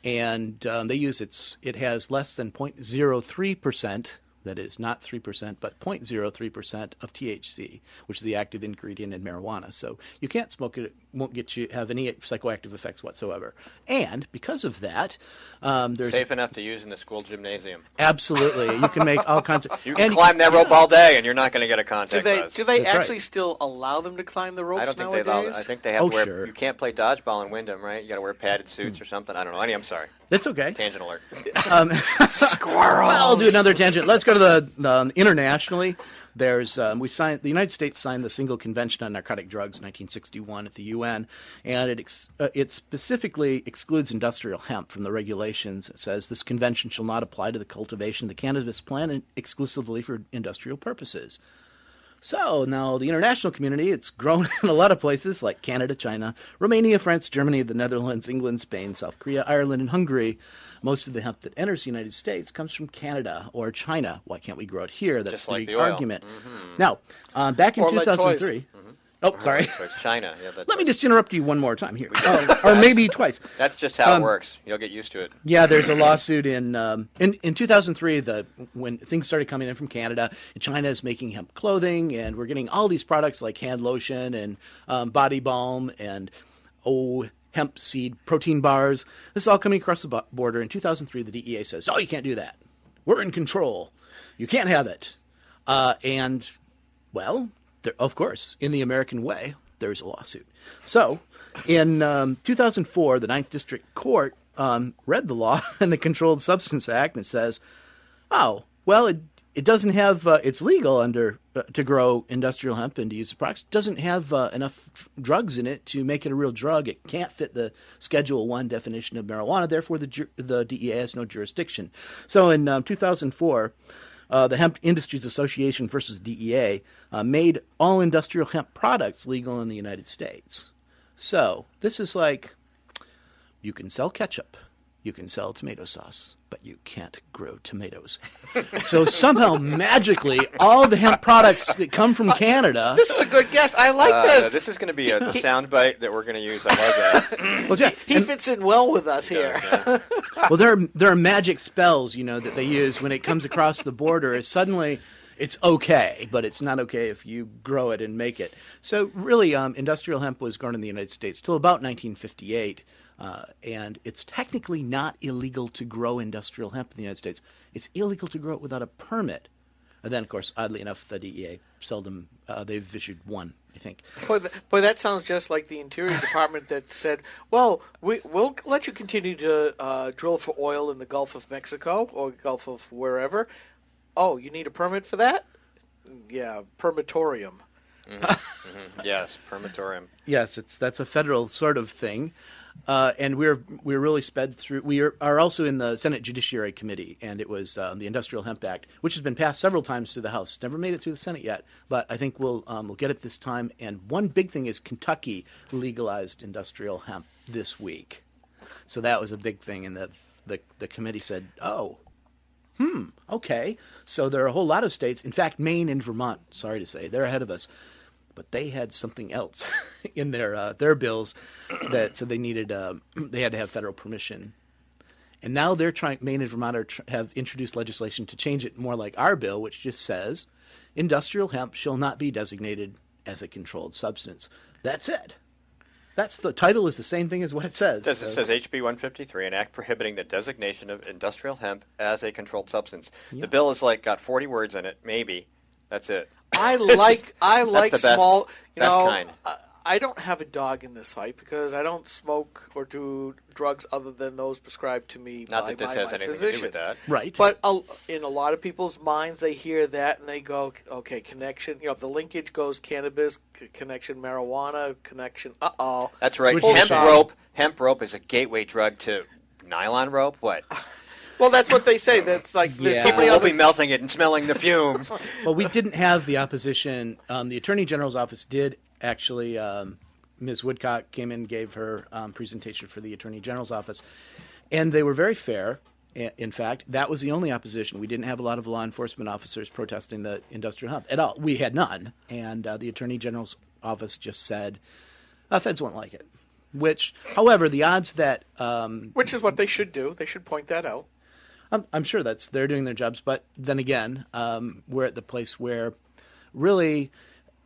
and they use it has less than 0.03%. That is not 3%, but 0.03% of THC, which is the active ingredient in marijuana. So you can't smoke it; it won't have any psychoactive effects whatsoever. And because of that, there's safe enough to use in the school gymnasium. Absolutely, you can make all kinds of. You can climb that rope all day, and you're not going to get a contact buzz. Do they actually still allow them to climb the ropes I don't think nowadays? they allow. I think they have to wear. Sure. You can't play dodgeball in Wyndham, right? You got to wear padded suits or something. I don't know. I'm sorry. That's okay. Tangent alert. Squirrels. Well, I'll do another tangent. Let's go to the internationally. There's the United States signed the Single Convention on Narcotic Drugs in 1961 at the UN, and it specifically excludes industrial hemp from the regulations. It says this convention shall not apply to the cultivation of the cannabis plant exclusively for industrial purposes. So now the international community, it's grown in a lot of places like Canada, China, Romania, France, Germany, the Netherlands, England, Spain, South Korea, Ireland, and Hungary. Most of the hemp that enters the United States comes from Canada or China. Why can't we grow it here? That's just the like big the oil. Argument. Now, back in 2003. Oh, sorry. So it's China. Yeah, Let me just interrupt you one more time here, or maybe twice. That's just how it works. You'll get used to it. Yeah, there's a lawsuit in 2003. When things started coming in from Canada, China is making hemp clothing, and we're getting all these products like hand lotion and body balm and hemp seed protein bars. This is all coming across the border. In 2003, the DEA says, "Oh, you can't do that. We're in control. You can't have it." Of course, in the American way, there's a lawsuit. So, in 2004, the 9th District Court read the law and the Controlled Substance Act, and it says, it doesn't have. It's legal under to grow industrial hemp and to use the products. It doesn't have enough drugs in it to make it a real drug. It can't fit the Schedule 1 definition of marijuana. Therefore, the DEA has no jurisdiction. So in 2004. The Hemp Industries Association versus DEA made all industrial hemp products legal in the United States. So this is like, you can sell ketchup, you can sell tomato sauce, but you can't grow tomatoes. So somehow, magically, all the hemp products that come from Canada... This is a good guess. I like this. This is going to be a soundbite that we're going to use. I love that. Well, yeah, He fits in well with us here. Yeah. well, there are magic spells, that they use when it comes across the border. Suddenly, it's okay, but it's not okay if you grow it and make it. So really, industrial hemp was grown in the United States till about 1958. And it's technically not illegal to grow industrial hemp in the United States. It's illegal to grow it without a permit. And then, of course, oddly enough, the DEA seldom, they've issued one, I think. Boy, that sounds just like the Interior Department that said, well, we'll let you continue to drill for oil in the Gulf of Mexico or Gulf of wherever. Oh, you need a permit for that? Yeah, permitorium. Mm-hmm. Mm-hmm. Yes, permitorium. Yes, that's a federal sort of thing. And we're really sped through. We are also in the Senate Judiciary Committee, and it was the Industrial Hemp Act, which has been passed several times through the House. Never made it through the Senate yet, but I think we'll get it this time. And one big thing is Kentucky legalized industrial hemp this week, so that was a big thing. And the committee said, "Oh, okay." So there are a whole lot of states. In fact, Maine and Vermont. Sorry to say, they're ahead of us. But they had something else in their bills that said they needed they had to have federal permission, and now they're trying. Maine and Vermont have introduced legislation to change it more like our bill, which just says industrial hemp shall not be designated as a controlled substance. That's it. That's the title is the same thing as what it says. It says HB 153, an act prohibiting the designation of industrial hemp as a controlled substance. Yeah. The bill is got 40 words in it, maybe. That's it. I like small. Best kind. I don't have a dog in this fight because I don't smoke or do drugs other than those prescribed to me Not by that this my has anything physician. to do with that. Right. But in a lot of people's minds, they hear that and they go, okay, connection. The linkage goes cannabis, connection marijuana, connection. That's right. Hemp rope is a gateway drug to nylon rope. What? Well, that's what they say. That's like there's so many People will other. be melting it and smelling the fumes. Well, we didn't have the opposition. The Attorney General's office did actually. Ms. Woodcock came in and gave her presentation for the Attorney General's office, and they were very fair. In fact, that was the only opposition. We didn't have a lot of law enforcement officers protesting the industrial hemp at all. We had none, and the Attorney General's office just said, feds won't like it. Which, however, the odds that... which is what they should do. They should point that out. I'm sure they're doing their jobs, but then again, we're at the place where really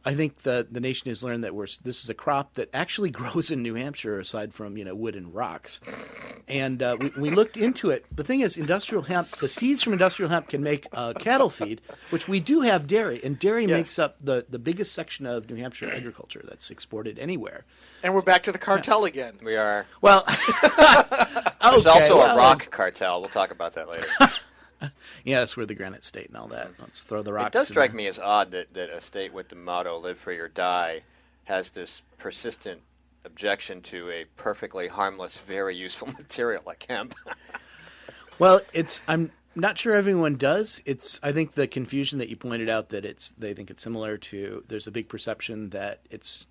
I think the nation has learned that this is a crop that actually grows in New Hampshire aside from wood and rocks. And we looked into it. The thing is, industrial hemp, the seeds from industrial hemp can make cattle feed, which we do have dairy, and dairy makes up the biggest section of New Hampshire agriculture that's exported anywhere. And we're back to the cartel again. We are. Well, there's also a rock cartel. We'll talk about that later. Yeah, that's where the Granite State and all that. Let's throw the rocks. It does strike me as odd that a state with the motto "Live Free or Die" has this persistent objection to a perfectly harmless, very useful material like hemp. Well, I'm not sure everyone does. I think the confusion that you pointed out that they think it's similar to. There's a big perception that it's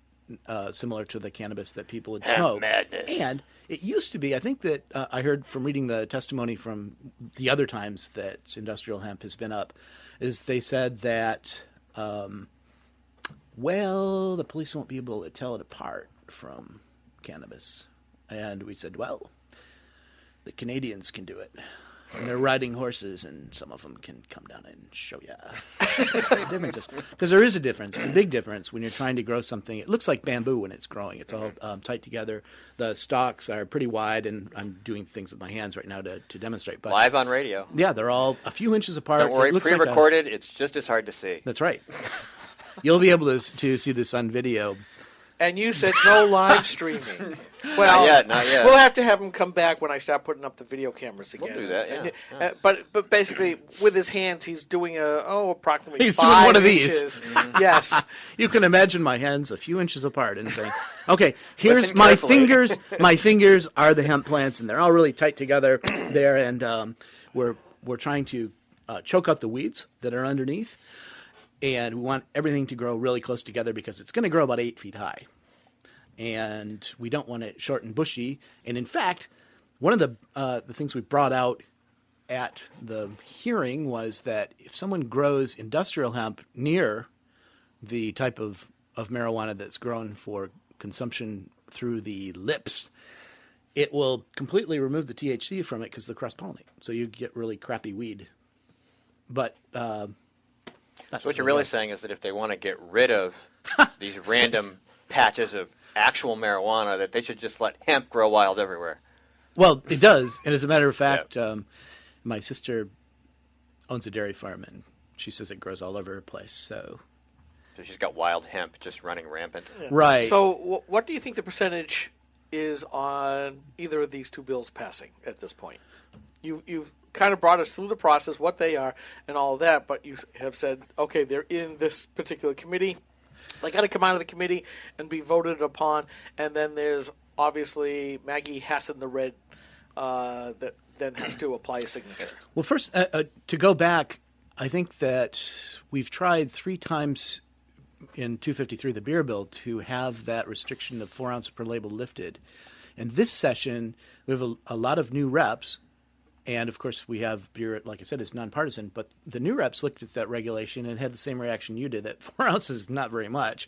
similar to the cannabis that people would smoke. Madness. And it used to be, I think that I heard from reading the testimony from the other times that industrial hemp has been up, is they said that, the police won't be able to tell it apart from cannabis. And we said, well, the Canadians can do it. And they're riding horses, and some of them can come down and show you the differences. Because there is a difference, a big difference when you're trying to grow something. It looks like bamboo when it's growing. It's all tight together. The stalks are pretty wide, and I'm doing things with my hands right now to demonstrate. But live on radio. Yeah, they're all a few inches apart. Don't worry, pre-recorded. It's just as hard to see. That's right. You'll be able to see this on video. And you said no live streaming. Well, not yet. We'll have to have him come back when I start putting up the video cameras again. We'll do that, yeah. But basically, with his hands, he's doing approximately He's 5 doing one of inches. these. Yes. You can imagine my hands a few inches apart and saying, okay, here's Listen my carefully. fingers. My fingers are the hemp plants, and they're all really tight together there. And we're trying to choke out the weeds that are underneath. And we want everything to grow really close together because it's going to grow about 8 feet high. And we don't want it short and bushy. And in fact, one of the things we brought out at the hearing was that if someone grows industrial hemp near the type of marijuana that's grown for consumption through the lips, it will completely remove the THC from it because of the cross-pollinate. So you get really crappy weed. But that's So what you're really saying is that if they want to get rid of these random patches of actual marijuana, that they should just let hemp grow wild everywhere. Well, it does. And as a matter of fact, my sister owns a dairy farm, and she says it grows all over her place. So she's got wild hemp just running rampant. Yeah. Right. So what do you think the percentage is on either of these two bills passing at this point? You've kind of brought us through the process, what they are, and all of that, but you have said, okay, they're in this particular committee. They got to come out of the committee and be voted upon, and then there's obviously Maggie Hassan the Red that then has to apply a signature. Well, first, to go back, I think that we've tried 3 times in 253, the beer bill, to have that restriction of 4 ounces per label lifted. And this session, we have a lot of new reps. And, of course, we have beer, like I said, it's nonpartisan. But the new reps looked at that regulation and had the same reaction you did, that 4 ounces is not very much.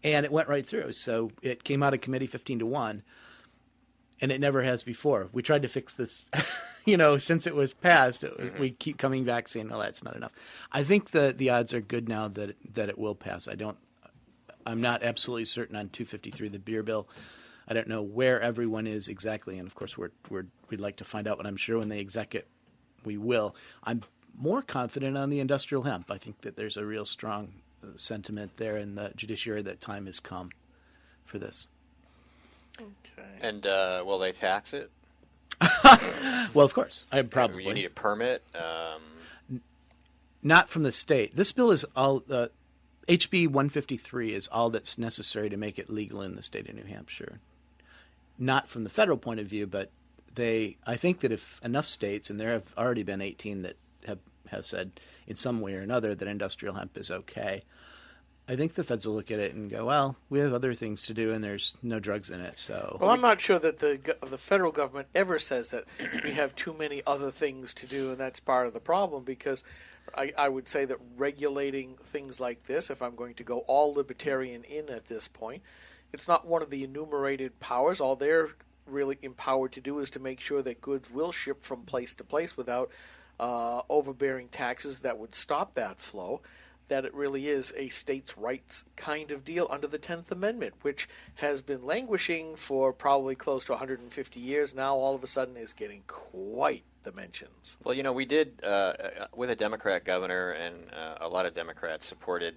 And it went right through. So it came out of committee 15-1. And it never has before. We tried to fix this, since it was passed. We keep coming back saying, no, that's not enough. I think the odds are good now that it will pass. I'm not absolutely certain on 253, the beer bill. I don't know where everyone is exactly, and of course we'd like to find out, but I'm sure when they exec it, we will. I'm more confident on the industrial hemp. I think that there's a real strong sentiment there in the judiciary that time has come for this. Okay. And will they tax it? Well, of course. Probably. You need a permit? Not from the state. This bill is all... HB 153 is all that's necessary to make it legal in the state of New Hampshire. Not from the federal point of view, but I think that if enough states, and there have already been 18 that have said in some way or another that industrial hemp is okay, I think the feds will look at it and go, well, we have other things to do and there's no drugs in it. So, well, I'm not sure that the federal government ever says that we have too many other things to do, and that's part of the problem, because I would say that regulating things like this, if I'm going to go all libertarian in at this point, it's not one of the enumerated powers. All they're really empowered to do is to make sure that goods will ship from place to place without overbearing taxes that would stop that flow, that it really is a states' rights kind of deal under the 10th Amendment, which has been languishing for probably close to 150 years now, all of a sudden is getting quite the mentions. Well, we did, with a Democrat governor, and a lot of Democrats supported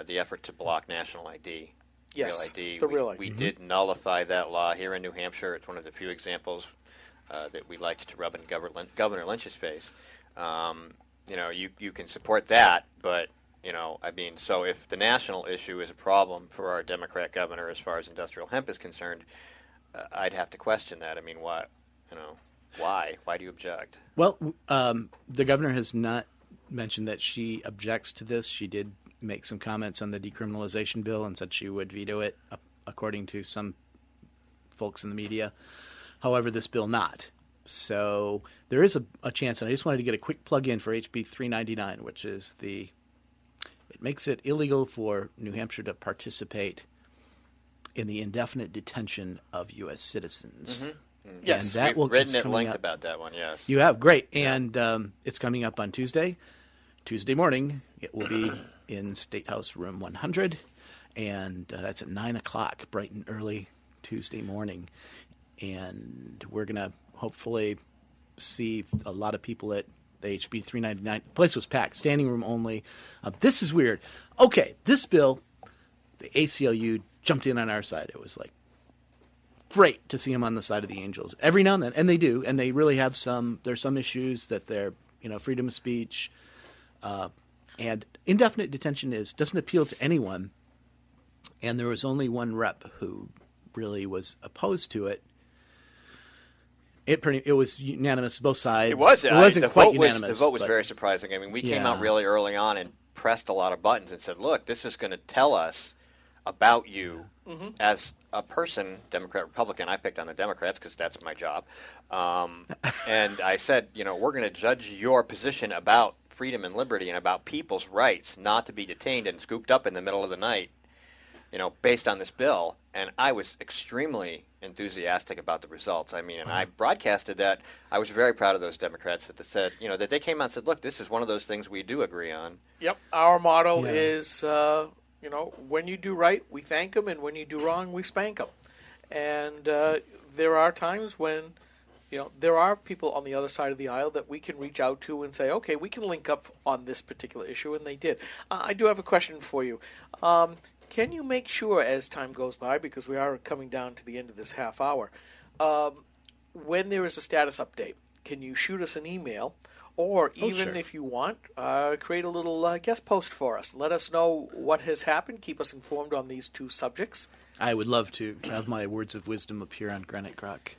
the effort to block national ID. Yes, Real ID. the Real ID. We did nullify that law here in New Hampshire. It's one of the few examples that we liked to rub in Governor Lynch's face. You can support that, but so if the national issue is a problem for our Democrat governor as far as industrial hemp is concerned, I'd have to question that. I mean, why? Why? Why do you object? Well, the governor has not mentioned that she objects to this. She did make some comments on the decriminalization bill and said she would veto it, according to some folks in the media. However, this bill not. So there is a chance, and I just wanted to get a quick plug-in for HB 399, which is it makes it illegal for New Hampshire to participate in the indefinite detention of U.S. citizens. Mm-hmm. Yes, and we've written at length about that one, yes. You have, great. And it's coming up on Tuesday morning. It will be in State House Room 100, and that's at 9 o'clock, bright and early Tuesday morning. And we're going to hopefully see a lot of people at the HB 399. The place was packed, standing room only. This is weird. Okay, this bill, the ACLU jumped in on our side. It was like great to see them on the side of the Angels every now and then, and they do, and they really have there's some issues that they're, freedom of speech, and indefinite detention doesn't appeal to anyone. And there was only one rep who really was opposed to it. It was unanimous, both sides. It was. It wasn't quite unanimous. The vote was very surprising. I mean, we came out really early on and pressed a lot of buttons and said, look, this is going to tell us about you as a person, Democrat, Republican. I picked on the Democrats because that's my job. And I said, we're going to judge your position about freedom and liberty and about people's rights not to be detained and scooped up in the middle of the night, based on this bill. And I was extremely enthusiastic about the results. I mean, and I broadcasted that. I was very proud of those Democrats that said, that they came out and said, look, this is one of those things we do agree on. Yep. Our motto is, when you do right, we thank them, and when you do wrong, we spank them. And there are times when, there are people on the other side of the aisle that we can reach out to and say, okay, we can link up on this particular issue, and they did. I do have a question for you. Can you make sure, as time goes by, because we are coming down to the end of this half hour, when there is a status update, can you shoot us an email, or even if you want, create a little guest post for us? Let us know what has happened. Keep us informed on these two subjects. I would love to have my words of wisdom appear on Granite Grok.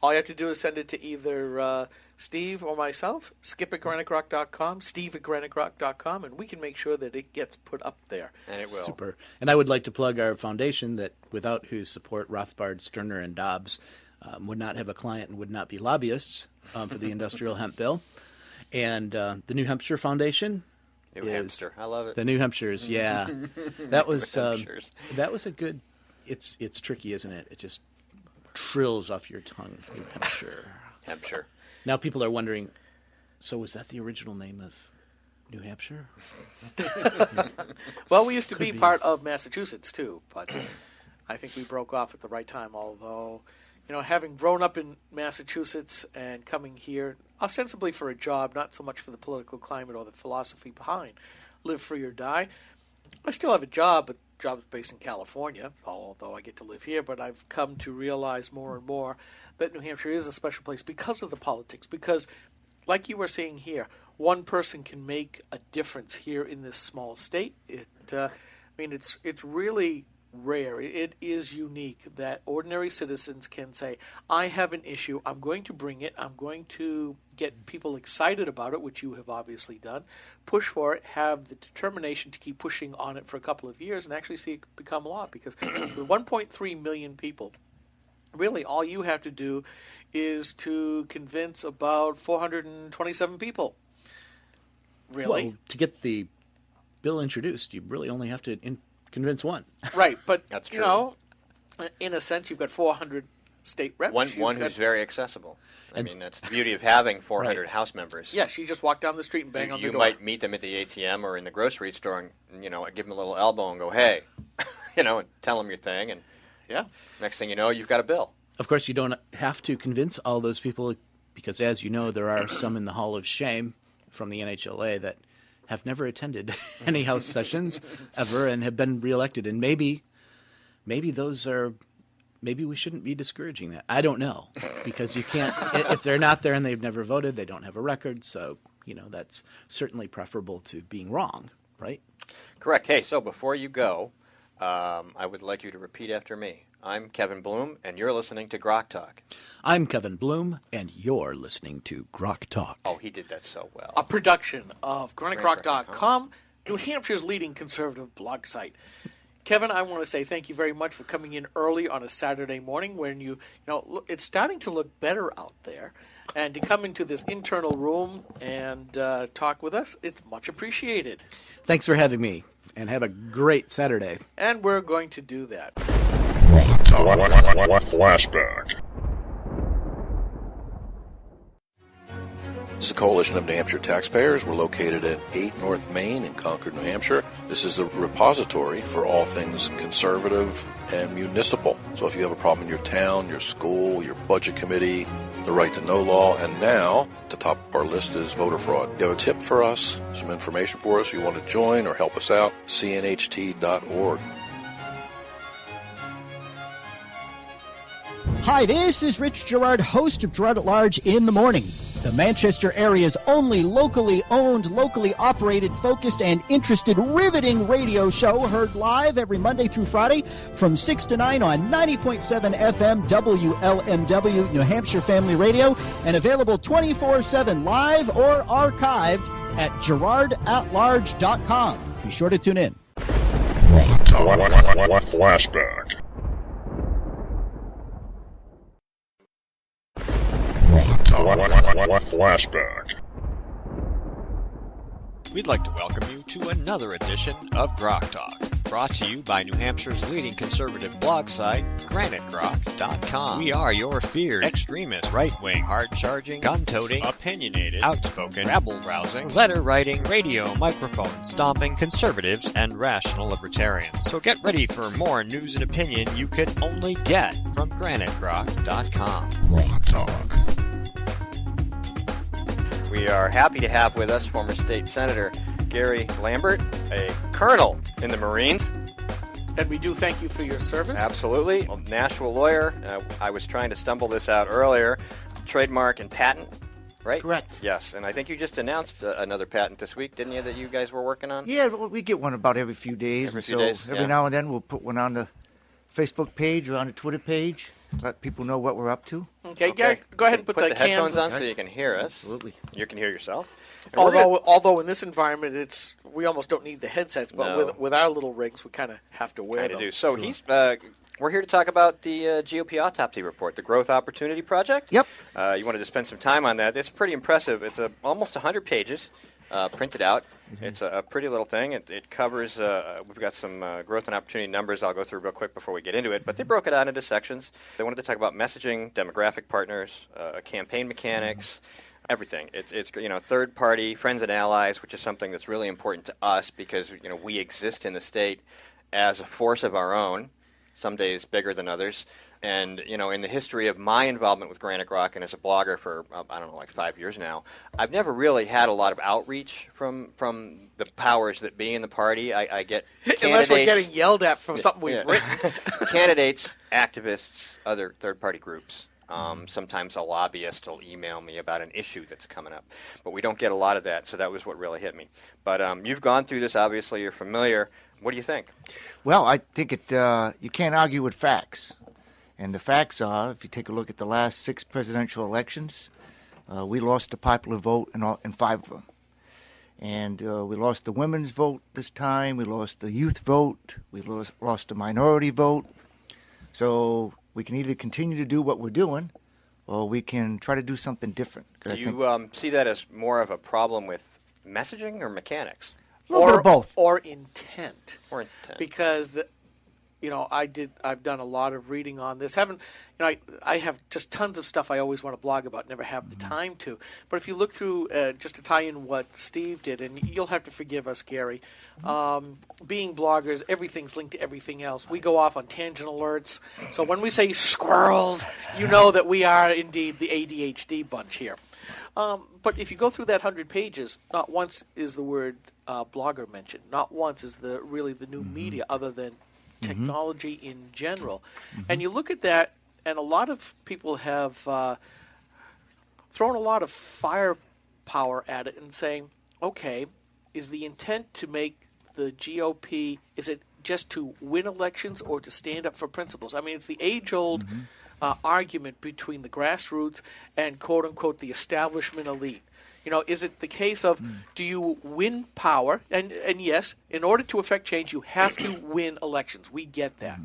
All you have to do is send it to either Steve or myself, skip@granitegrok.com, steve@granitegrok.com, and we can make sure that it gets put up there. And it will. Super. And I would like to plug our foundation without whose support Rothbard, Sterner, and Dobbs would not have a client and would not be lobbyists for the industrial hemp bill. And the New Hampshire Foundation. New Hampshire. I love it. The New Hampshires, yeah. That was a good. It's tricky, isn't it? It just trills off your tongue. New Hampshire. Hampshire. Now people are wondering, so was that the original name of New Hampshire? Well, we used to be part of Massachusetts too, but I think we broke off at the right time. Although, having grown up in Massachusetts and coming here ostensibly for a job, not so much for the political climate or the philosophy behind live free or die, I still have a job, but the job's based in California, although I get to live here. But I've come to realize more and more that New Hampshire is a special place because of the politics, because like you were saying here, one person can make a difference here in this small state. It's really rare. It is unique that ordinary citizens can say, I have an issue, I'm going to bring it, I'm going to get people excited about it, which you have obviously done, push for it, have the determination to keep pushing on it for a couple of years, and actually see it become law. Because with 1.3 million people, really all you have to do is to convince about 427 people. Really? Well, to get the bill introduced, you really only have to convince one. Right, but That's true. In a sense, you've got 400 state reps. One who's very accessible. I mean, that's the beauty of having 400 House members. Yeah, she just walked down the street and bang on the door. You might meet them at the ATM or in the grocery store and, give them a little elbow and go, hey, and tell them your thing. And next thing you know, you've got a bill. Of course, you don't have to convince all those people because, as you know, there are some in the Hall of Shame from the NHLA that have never attended any House sessions ever and have been reelected. And maybe we shouldn't be discouraging that. I don't know, because you can't, if they're not there and they've never voted, they don't have a record. So, that's certainly preferable to being wrong, right? Correct. Hey, so before you go, I would like you to repeat after me. I'm Kevin Bloom, and you're listening to GrokTALK. I'm Kevin Bloom, and you're listening to GrokTALK. Oh, he did that so well. A production of GrokTALK.com, New Hampshire's leading conservative blog site. Kevin, I want to say thank you very much for coming in early on a Saturday morning when it's starting to look better out there. And to come into this internal room and talk with us, it's much appreciated. Thanks for having me, and have a great Saturday. And we're going to do that. Flashback. This is a coalition of New Hampshire taxpayers. We're located at 8 North Main in Concord, New Hampshire. This is a repository for all things conservative and municipal. So if you have a problem in your town, your school, your budget committee, the right to know law, and now at the top of our list is voter fraud. You have a tip for us, some information for us, you want to join or help us out, cnht.org. Hi, this is Rich Gerard, host of Gerard at Large in the Morning, the Manchester area's only locally owned, locally operated, focused, and interested riveting radio show, heard live every Monday through Friday from 6 to 9 on 90.7 FM WLMW New Hampshire Family Radio, and available 24/7 live or archived at GerardAtLarge.com. Be sure to tune in. Flashback. Flashback. We'd like to welcome you to another edition of GrokTALK, brought to you by New Hampshire's leading conservative blog site, GraniteGrok.com. We are your feared extremist, right-wing, hard-charging, gun-toting, opinionated, outspoken, rabble-rousing, letter-writing, radio, microphone stomping conservatives and rational libertarians. So get ready for more news and opinion you could only get from GraniteGrok.com. GrokTALK. We are happy to have with us former State Senator Gary Lambert, a colonel in the Marines. And we do thank you for your service. Absolutely. A Nashua lawyer. I was trying to stumble this out earlier. Trademark and patent, right? Correct. Yes, and I think you just announced another patent this week, didn't you, that you guys were working on? Yeah, we get one about every few days. Every few days, every yeah. now and then we'll put one on the Facebook page or on the Twitter page to let people know what we're up to. Okay, Gary, go ahead and put the headphones cans on so you can hear us. Absolutely. You can hear yourself. And we're Although in this environment, we almost don't need the headsets, but No. with our little rigs, we kind of have to wear Kind of them. do. So we're here to talk about the GOP autopsy report, the Growth Opportunity Project. Yep. You wanted to spend some time on that. It's pretty impressive. It's almost 100 pages printed out. Mm-hmm. It's a pretty little thing. It covers, we've got some growth and opportunity numbers I'll go through real quick before we get into it, but they broke it out into sections. They wanted to talk about messaging, demographic partners, campaign mechanics, everything. It's third party, friends and allies, which is something that's really important to us because we exist in the state as a force of our own, some days bigger than others. And, in the history of my involvement with Granite Grok and as a blogger for, like 5 years now, I've never really had a lot of outreach from the powers that be in the party. I get candidates. Unless we're getting yelled at from something we've written. Candidates, activists, other third-party groups. Sometimes a lobbyist will email me about an issue that's coming up. But we don't get a lot of that, so that was what really hit me. But you've gone through this, obviously. You're familiar. What do you think? Well, I think you can't argue with facts. And the facts are, if you take a look at the last 6 presidential elections, we lost the popular vote in 5 of them. And we lost the women's vote this time. We lost the youth vote. We lost the minority vote. So we can either continue to do what we're doing, or we can try to do something different. Do you see that as more of a problem with messaging or mechanics? A little bit of both. Or intent. Or intent. Because I've done a lot of reading on this. I have just tons of stuff I always want to blog about, never have the time to. But if you look through, just to tie in what Steve did, and you'll have to forgive us, Gary, being bloggers, everything's linked to everything else. We go off on tangent alerts. So when we say squirrels, you know that we are indeed the ADHD bunch here. But if you go through that 100 pages, not once is the word blogger mentioned. Not once is the new media other than technology in general. And you look at that, and a lot of people have thrown a lot of firepower at it and saying, okay, is the intent to make the GOP, is it just to win elections or to stand up for principles? I mean, it's the age-old argument between the grassroots and, quote-unquote, the establishment elite. Is it the case of do you win power? And yes, in order to affect change, you have to win elections. We get that.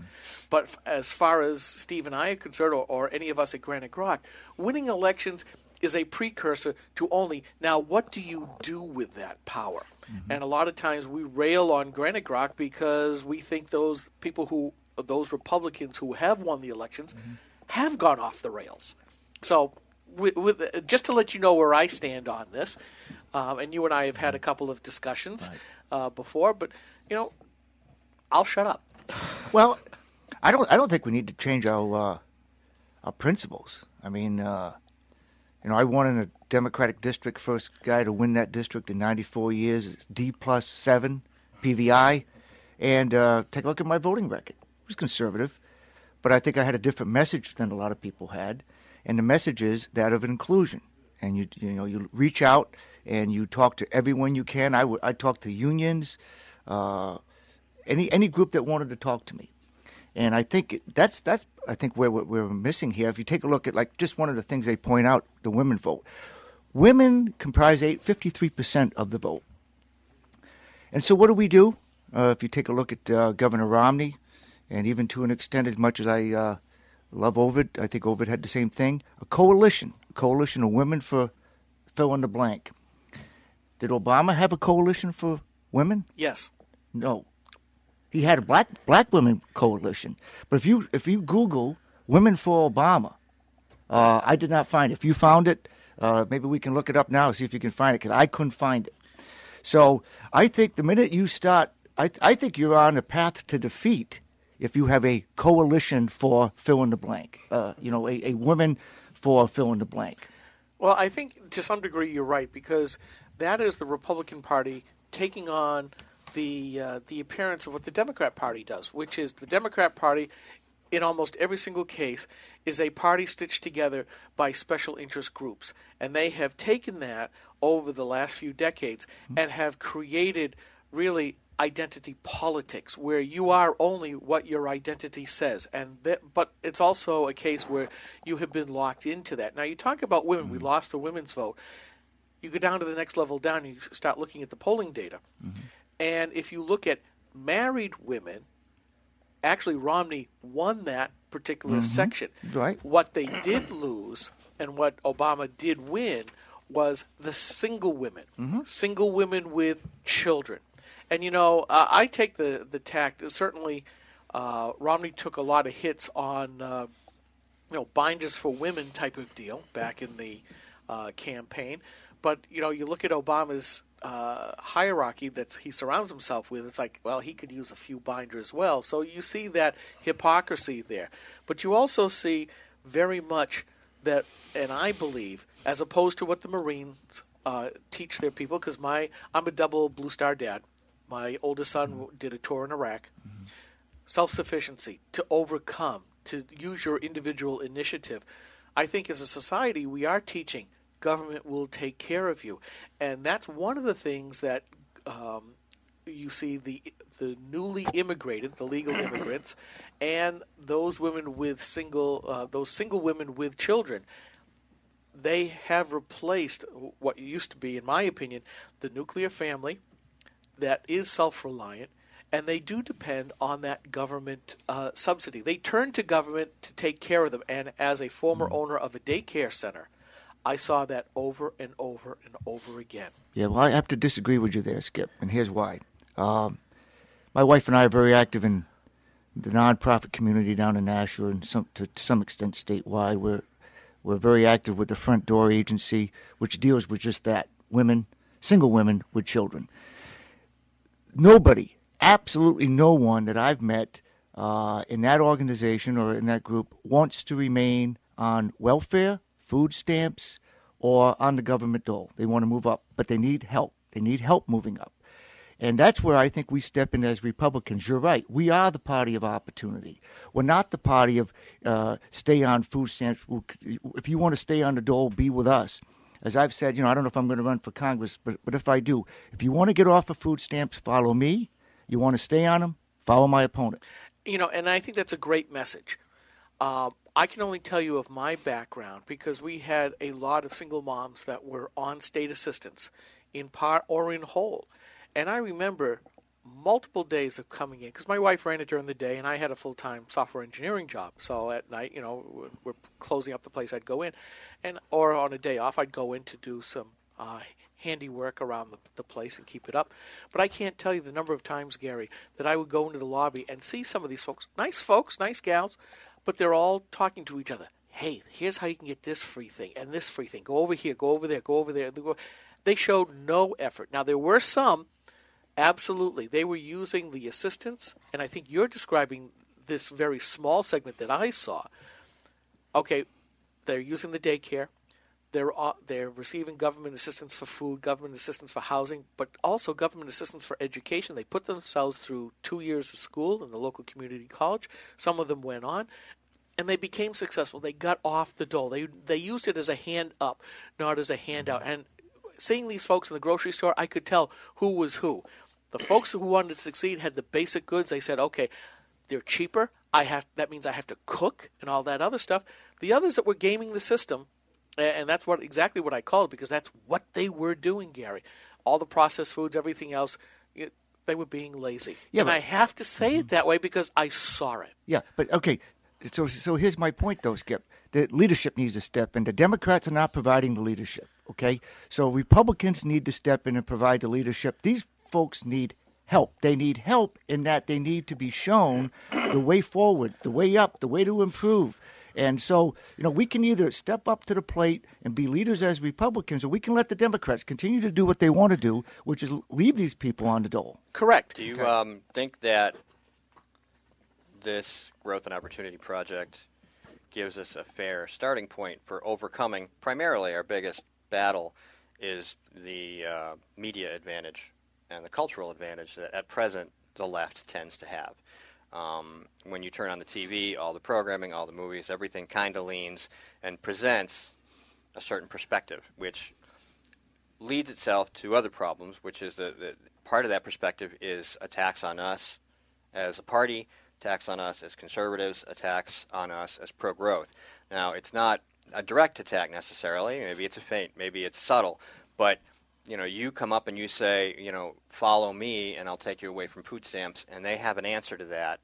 But as far as Steve and I are concerned, or any of us at Granite Grok, winning elections is a precursor to only, now what do you do with that power? And a lot of times we rail on Granite Grok because we think those Republicans who have won the elections have gone off the rails. So with just to let you know where I stand on this, and you and I have had a couple of discussions before, but I'll shut up. Well, I don't think we need to change our principles. I mean, I won in a Democratic district, first guy to win that district in 94 years. It's D+7 PVI, and take a look at my voting record. It was conservative. but I think I had a different message than a lot of people had, and the message is that of inclusion. And you reach out and you talk to everyone you can. I talk to unions, any group that wanted to talk to me. And I think that's I think where we're missing here. If you take a look at like just one of the things they point out, the women vote. Women comprise 53% of the vote. And so what do? If you take a look at Governor Romney, and even to an extent, as much as I love Ovid, I think Ovid had the same thing, a coalition of women for fill in the blank. Did Obama have a coalition for women? Yes. No. He had a black women coalition. But if you Google Women for Obama, I did not find it. If you found it, maybe we can look it up now and see if you can find it, because I couldn't find it. So I think the minute you start, I think you're on a path to defeat if you have a coalition for fill in the blank, a women for fill in the blank. Well, I think to some degree you're right, because that is the Republican Party taking on the appearance of what the Democrat Party does, which is the Democrat Party, in almost every single case, is a party stitched together by special interest groups. And they have taken that over the last few decades and have created really identity politics, where you are only what your identity says. But it's also a case where you have been locked into that. Now, you talk about women. We lost the women's vote. You go down to the next level down and you start looking at the polling data. And if you look at married women, actually Romney won that particular section. Right. What they did lose and what Obama did win was the single women, single women with children. And, I take the tact. Certainly, Romney took a lot of hits on, binders for women type of deal back in the campaign. But, you look at Obama's hierarchy that he surrounds himself with, it's like, well, he could use a few binders as well. So you see that hypocrisy there. But you also see very much that, and I believe, as opposed to what the Marines teach their people, because I'm a double Blue Star dad. My oldest son did a tour in Iraq. Self-sufficiency, to overcome, to use your individual initiative. I think as a society we are teaching government will take care of you. And that's one of the things that you see the newly immigrated, the legal immigrants, and those women with single women with children. They have replaced what used to be, in my opinion, the nuclear family that is self-reliant, and they do depend on that government subsidy. They turn to government to take care of them. And as a former owner of a daycare center, I saw that over and over and over again. Yeah, well, I have to disagree with you there, Skip, and here's why. My wife and I are very active in the nonprofit community down in Nashua, and to some extent statewide. We're very active with the Front Door Agency, which deals with just that, single women with children. Nobody, absolutely no one that I've met in that organization or in that group wants to remain on welfare, food stamps, or on the government dole. They want to move up, but they need help. They need help moving up. And that's where I think we step in as Republicans. You're right. We are the party of opportunity. We're not the party of stay on food stamps. If you want to stay on the dole, be with us. As I've said, I don't know if I'm going to run for Congress, but if I do, if you want to get off of food stamps, follow me. You want to stay on them, follow my opponent. And I think that's a great message. I can only tell you of my background because we had a lot of single moms that were on state assistance, in part or in whole. And I remember multiple days of coming in, because my wife ran it during the day, and I had a full-time software engineering job. So at night, we're closing up the place, I'd go in. Or on a day off, I'd go in to do some handiwork around the place and keep it up. But I can't tell you the number of times, Gary, that I would go into the lobby and see some of these folks, nice gals, but they're all talking to each other. Hey, here's how you can get this free thing and this free thing. Go over here, go over there, go over there. They showed no effort. Now, there were some, absolutely. They were using the assistance, and I think you're describing this very small segment that I saw. Okay, they're using the daycare. they're receiving government assistance for food, government assistance for housing, but also government assistance for education. They put themselves through 2 years of school in the local community college. Some of them went on, and they became successful. They got off the dole. They used it as a hand up, not as a handout. And seeing these folks in the grocery store, I could tell who was who. The folks who wanted to succeed had the basic goods. They said, okay, they're cheaper. That means I have to cook and all that other stuff. The others that were gaming the system, and that's exactly what I called it, because that's what they were doing, Gary. All the processed foods, everything else, they were being lazy. Yeah, and I have to say it that way because I saw it. Yeah, but okay, so here's my point, though, Skip. The leadership needs to step in. The Democrats are not providing the leadership, okay? So Republicans need to step in and provide the leadership. These folks need help. They need help in that they need to be shown the way forward, the way up, the way to improve. And so, we can either step up to the plate and be leaders as Republicans, or we can let the Democrats continue to do what they want to do, which is leave these people on the dole. Correct. Do you think that this Growth and Opportunity Project gives us a fair starting point for overcoming primarily our biggest battle is the media advantage and the cultural advantage that at present the left tends to have? When you turn on the TV, all the programming, all the movies, everything kind of leans and presents a certain perspective, which leads itself to other problems, which is that part of that perspective is attacks on us as a party, attacks on us as conservatives, attacks on us as pro-growth. Now, it's not a direct attack necessarily. Maybe it's a feint. Maybe it's subtle. But you come up and you say, follow me and I'll take you away from food stamps, and they have an answer to that,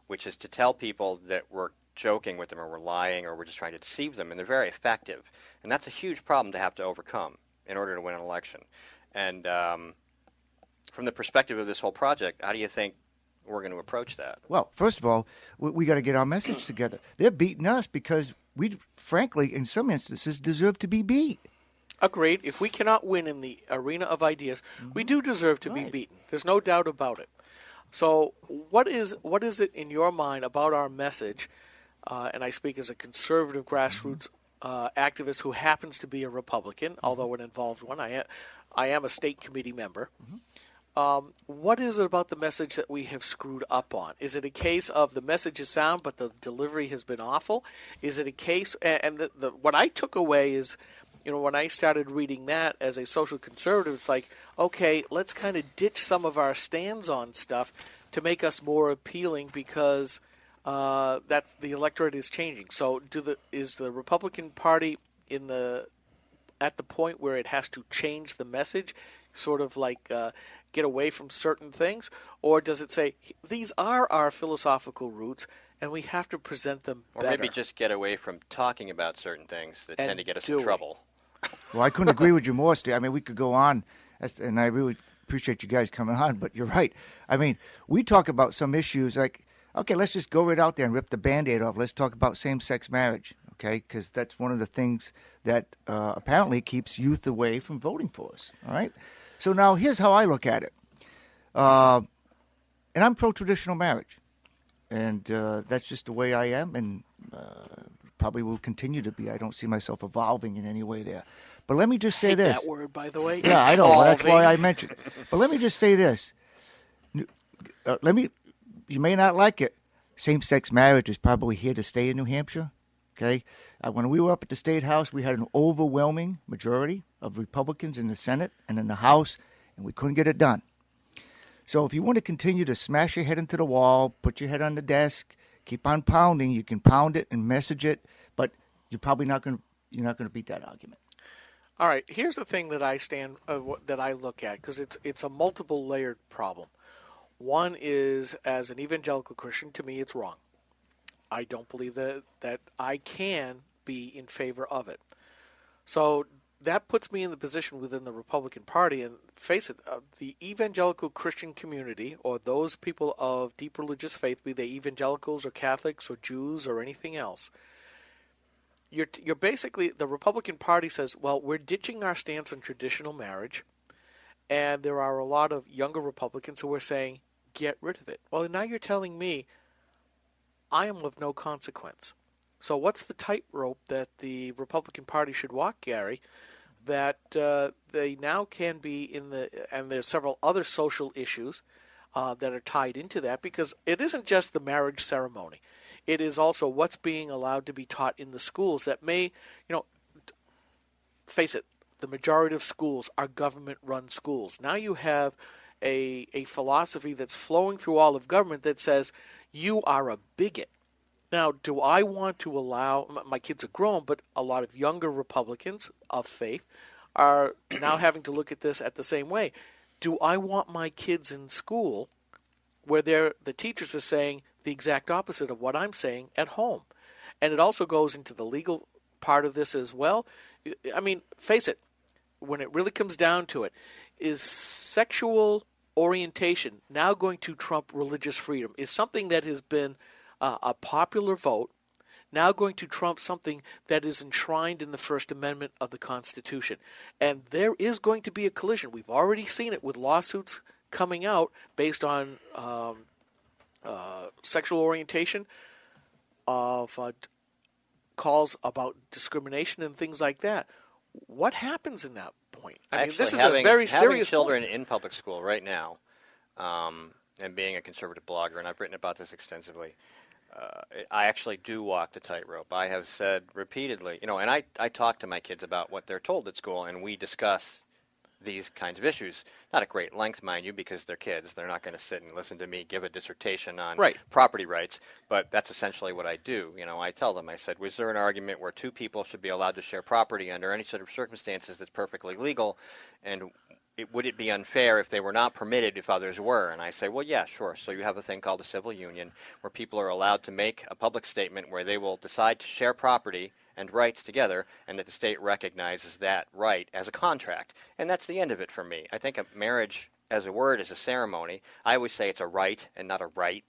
which is to tell people that we're joking with them or we're lying or we're just trying to deceive them, and they're very effective. And that's a huge problem to have to overcome in order to win an election. And from the perspective of this whole project, how do you think we're going to approach that? Well, first of all, we got to get our message together. They're beating us because we, frankly, in some instances, deserve to be beat. Agreed. If we cannot win in the arena of ideas, we do deserve to be beaten. There's no doubt about it. So what is it in your mind about our message, and I speak as a conservative grassroots activist who happens to be a Republican, although an involved one. I am a state committee member. What is it about the message that we have screwed up on? Is it a case of the message is sound but the delivery has been awful? Is it a case, and what I took away is, when I started reading that as a social conservative, it's like, okay, let's kind of ditch some of our stands on stuff to make us more appealing because that's the electorate is changing. So is the Republican Party at the point where it has to change the message, sort of like get away from certain things? Or does it say, these are our philosophical roots and we have to present them better? Or maybe just get away from talking about certain things that tend to get us in trouble. Well, I couldn't agree with you more, Steve. I mean, we could go on, and I really appreciate you guys coming on, but you're right. I mean, we talk about some issues like, okay, let's just go right out there and rip the Band-Aid off. Let's talk about same-sex marriage, okay, because that's one of the things that apparently keeps youth away from voting for us, all right? So now here's how I look at it. And I'm pro-traditional marriage, and that's just the way I am, and probably will continue to be. I don't see myself evolving in any way there. But let me just say this. That word, by the way. Yeah, I know. That's why I mentioned it. But let me just say this. You may not like it. Same-sex marriage is probably here to stay in New Hampshire. Okay? When we were up at the State House, we had an overwhelming majority of Republicans in the Senate and in the House, and we couldn't get it done. So if you want to continue to smash your head into the wall, put your head on the desk, keep on pounding. You can pound it and message it, but you're probably not going to beat that argument. All right. Here's the thing that that I look at, because it's a multiple layered problem. One is, as an evangelical Christian, to me, it's wrong. I don't believe that I can be in favor of it. So that puts me in the position within the Republican Party, and face it, the evangelical Christian community, or those people of deep religious faith, be they evangelicals or Catholics or Jews or anything else, you're basically, the Republican Party says, well, we're ditching our stance on traditional marriage, and there are a lot of younger Republicans who are saying, get rid of it. Well, now you're telling me I am of no consequence. So what's the tightrope that the Republican Party should walk, Gary, that they now can be and there's several other social issues that are tied into that, because it isn't just the marriage ceremony. It is also what's being allowed to be taught in the schools that may, face it, the majority of schools are government-run schools. Now you have a philosophy that's flowing through all of government that says you are a bigot. Now, do I want to allow, my kids are grown, but a lot of younger Republicans of faith are now having to look at this at the same way. Do I want my kids in school where the teachers are saying the exact opposite of what I'm saying at home? And it also goes into the legal part of this as well. I mean, face it, when it really comes down to it, is sexual orientation now going to trump religious freedom? Is something that has been a popular vote now going to trump something that is enshrined in the First Amendment of the Constitution? And there is going to be a collision. We've already seen it with lawsuits coming out based on sexual orientation, of calls about discrimination and things like that. What happens in that point? I mean, this is a very serious having children point. in public school right now, and being a conservative blogger, and I've written about this extensively, I actually do walk the tightrope. I have said repeatedly, and I talk to my kids about what they're told at school, and we discuss these kinds of issues. Not at great length, mind you, because they're kids. They're not going to sit and listen to me give a dissertation on property rights, but that's essentially what I do. I tell them, I said, was there an argument where two people should be allowed to share property under any sort of circumstances that's perfectly legal, and would it be unfair if they were not permitted if others were? And I say, well, yeah, sure. So you have a thing called a civil union where people are allowed to make a public statement where they will decide to share property and rights together, and that the state recognizes that right as a contract. And that's the end of it for me. I think a marriage as a word is a ceremony. I always say it's a rite and not a right.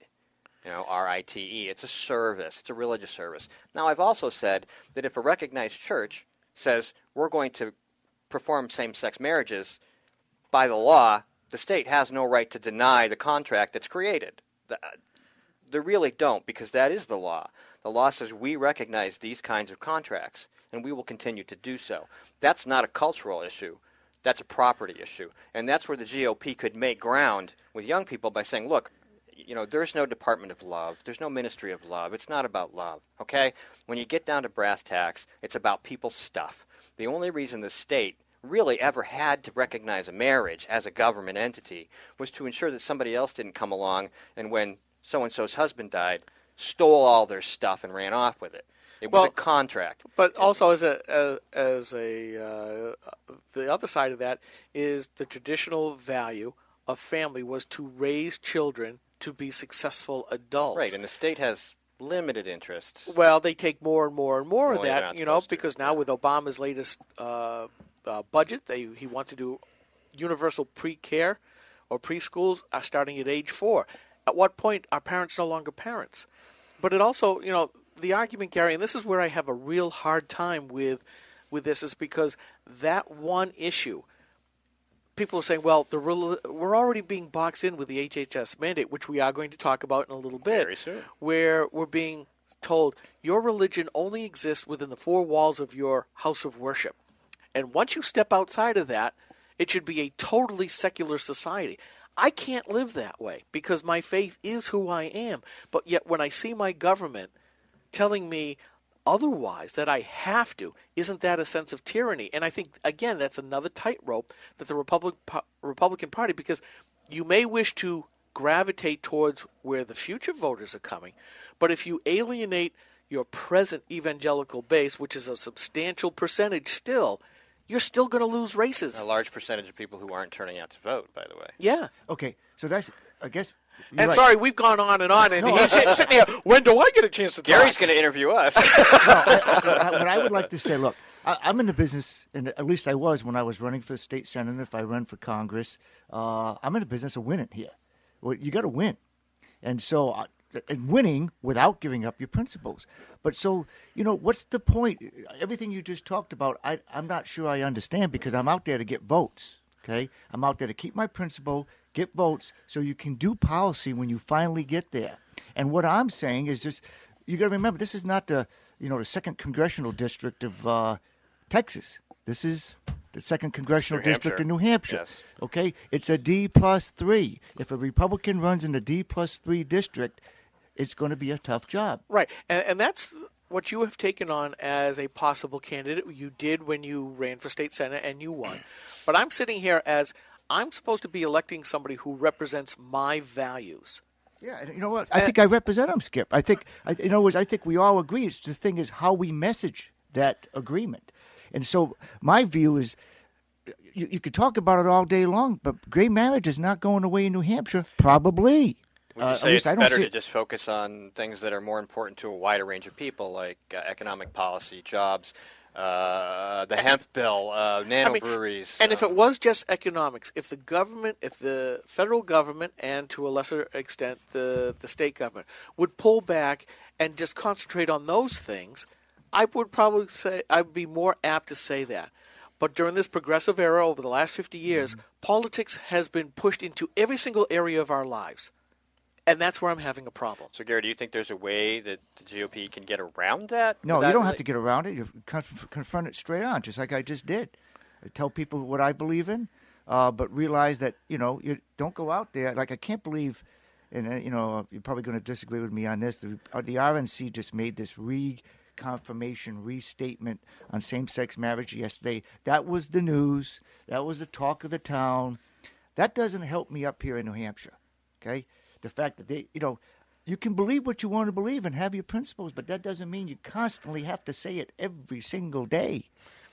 R-I-T-E. It's a service. It's a religious service. Now, I've also said that if a recognized church says we're going to perform same-sex marriages, by the law, the state has no right to deny the contract that's created. They really don't, because that is the law. The law says we recognize these kinds of contracts, and we will continue to do so. That's not a cultural issue. That's a property issue. And that's where the GOP could make ground with young people by saying, look, there's no Department of Love. There's no Ministry of Love. It's not about love, okay? When you get down to brass tacks, it's about people's stuff. The only reason the state really ever had to recognize a marriage as a government entity was to ensure that somebody else didn't come along and when so-and-so's husband died, stole all their stuff and ran off with it. It was a contract. But also the other side of that is the traditional value of family was to raise children to be successul adults. Right, and the state has limited interest. Well, they take more and more and more of that, because now with Obama's latest budget, he wants to do universal pre-care or preschools starting at age 4. At what point are parents no longer parents? But it also, the argument, Gary, and this is where I have a real hard time with this, is because that one issue, people are saying, well, we're already being boxed in with the HHS mandate, which we are going to talk about in a little bit, very soon, where we're being told your religion only exists within the 4 walls of your house of worship. And once you step outside of that, it should be a totally secular society. I can't live that way because my faith is who I am. But yet when I see my government telling me otherwise, that I have to, isn't that a sense of tyranny? And I think, again, that's another tightrope that the Republican Party, because you may wish to gravitate towards where the future voters are coming, but if you alienate your present evangelical base, which is a substantial percentage still, you're still going to lose races. A large percentage of people who aren't turning out to vote, by the way. Yeah. Okay, so that's, I guess... And right. Sorry, we've gone on, and he's sitting here, when do I get a chance to talk? Gary's going to interview us. What I would like to say, look, I'm in the business, and at least I was when I was running for state senator, if I run for Congress, I'm in the business of winning here. Well, you got to win. And so... and winning without giving up your principles. But so, what's the point? Everything you just talked about, I'm not sure I understand because I'm out there to get votes, okay? I'm out there to keep my principle, get votes, so you can do policy when you finally get there. And what I'm saying is just, you got to remember, this is not the the 2nd Congressional District of Texas. This is the 2nd Congressional District in New Hampshire. Yes. Okay? It's a D+3. If a Republican runs in the D+3 district, it's going to be a tough job. Right. And that's what you have taken on as a possible candidate. You did when you ran for state senate and you won. But I'm sitting here as I'm supposed to be electing somebody who represents my values. Yeah, and you know what? I think I represent them, Skip. I think we all agree. The thing is how we message that agreement. And so my view is you could talk about it all day long, but gay marriage is not going away in New Hampshire, probably. Would you say it's better to just focus on things that are more important to a wider range of people, like economic policy, jobs, the hemp bill, nanobreweries? And if it was just economics, if the government, if the federal government, and to a lesser extent the state government, would pull back and just concentrate on those things, I would probably say I'd be more apt to say that. But during this progressive era over the last 50 years, politics has been pushed into every single area of our lives. And that's where I'm having a problem. So, Gary, do you think there's a way that the GOP can get around that? No, you don't have to get around it. You confront it straight on, just like I just did. I tell people what I believe in, but realize that, you don't go out there. Like, I can't believe, and, you're probably going to disagree with me on this, the RNC just made this reconfirmation, restatement on same-sex marriage yesterday. That was the news. That was the talk of the town. That doesn't help me up here in New Hampshire, okay? The fact that they, you can believe what you want to believe and have your principles, but that doesn't mean you constantly have to say it every single day.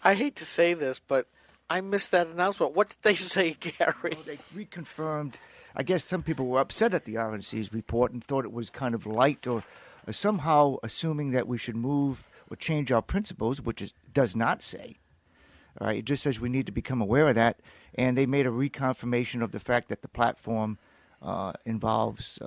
I hate to say this, but I missed that announcement. What did they say, Gary? Well, they reconfirmed. I guess some people were upset at the RNC's report and thought it was kind of light or somehow assuming that we should move or change our principles, which does not say. All right, it just says we need to become aware of that. And they made a reconfirmation of the fact that the platform involves,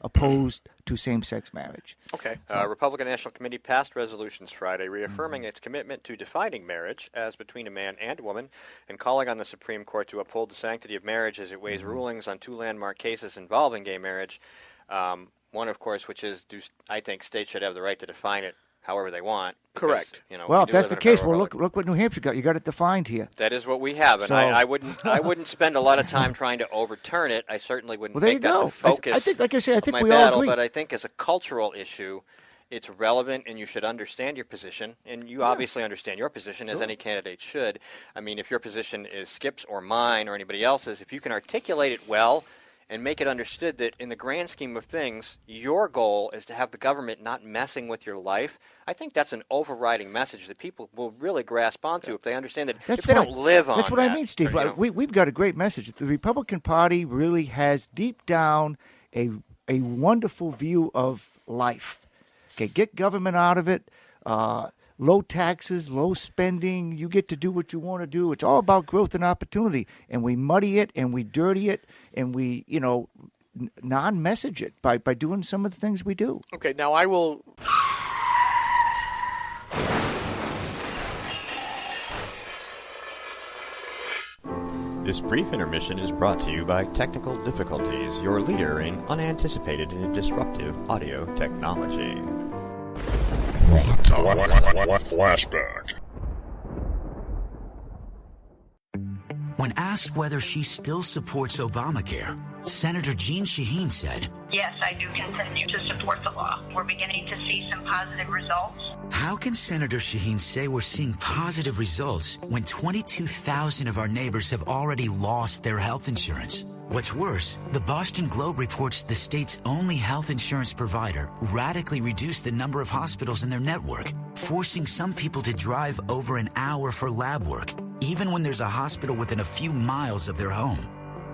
opposed to same-sex marriage. Okay. Republican National Committee passed resolutions Friday reaffirming its commitment to defining marriage as between a man and woman and calling on the Supreme Court to uphold the sanctity of marriage as it weighs rulings on 2 landmark cases involving gay marriage. One, of course, which is I think states should have the right to define it however they want. Because, correct. Well, if that's the case, look what New Hampshire got. You got it defined here. That is what we have, and so, I wouldn't spend a lot of time trying to overturn it. I certainly wouldn't make that the focus I think, like I say, I think of my we all battle, agree. but I think as a cultural issue, it's relevant, and you should understand your position, and you obviously understand your position, as any candidate should. I mean, if your position is Skip's or mine or anybody else's, if you can articulate it well and make it understood that in the grand scheme of things, your goal is to have the government not messing with your life, I think that's an overriding message that people will really grasp onto if they understand that if they don't live on That's what I mean, Steve. We've got a great message. The Republican Party really has deep down a wonderful view of life. Okay, get government out of it. Low taxes, low spending. You get to do what you want to do. It's all about growth and opportunity. And we muddy it and we dirty it and we, non-message it by doing some of the things we do. Okay, now I will... This brief intermission is brought to you by Technical Difficulties, your leader in unanticipated and disruptive audio technology. Flashback. When asked whether she still supports Obamacare, Senator Jeanne Shaheen said, "Yes, I do continue to support the law. We're beginning to see some positive results." How can Senator Shaheen say we're seeing positive results when 22,000 of our neighbors have already lost their health insurance? What's worse, the Boston Globe reports the state's only health insurance provider radically reduced the number of hospitals in their network, forcing some people to drive over an hour for lab work, even when there's a hospital within a few miles of their home.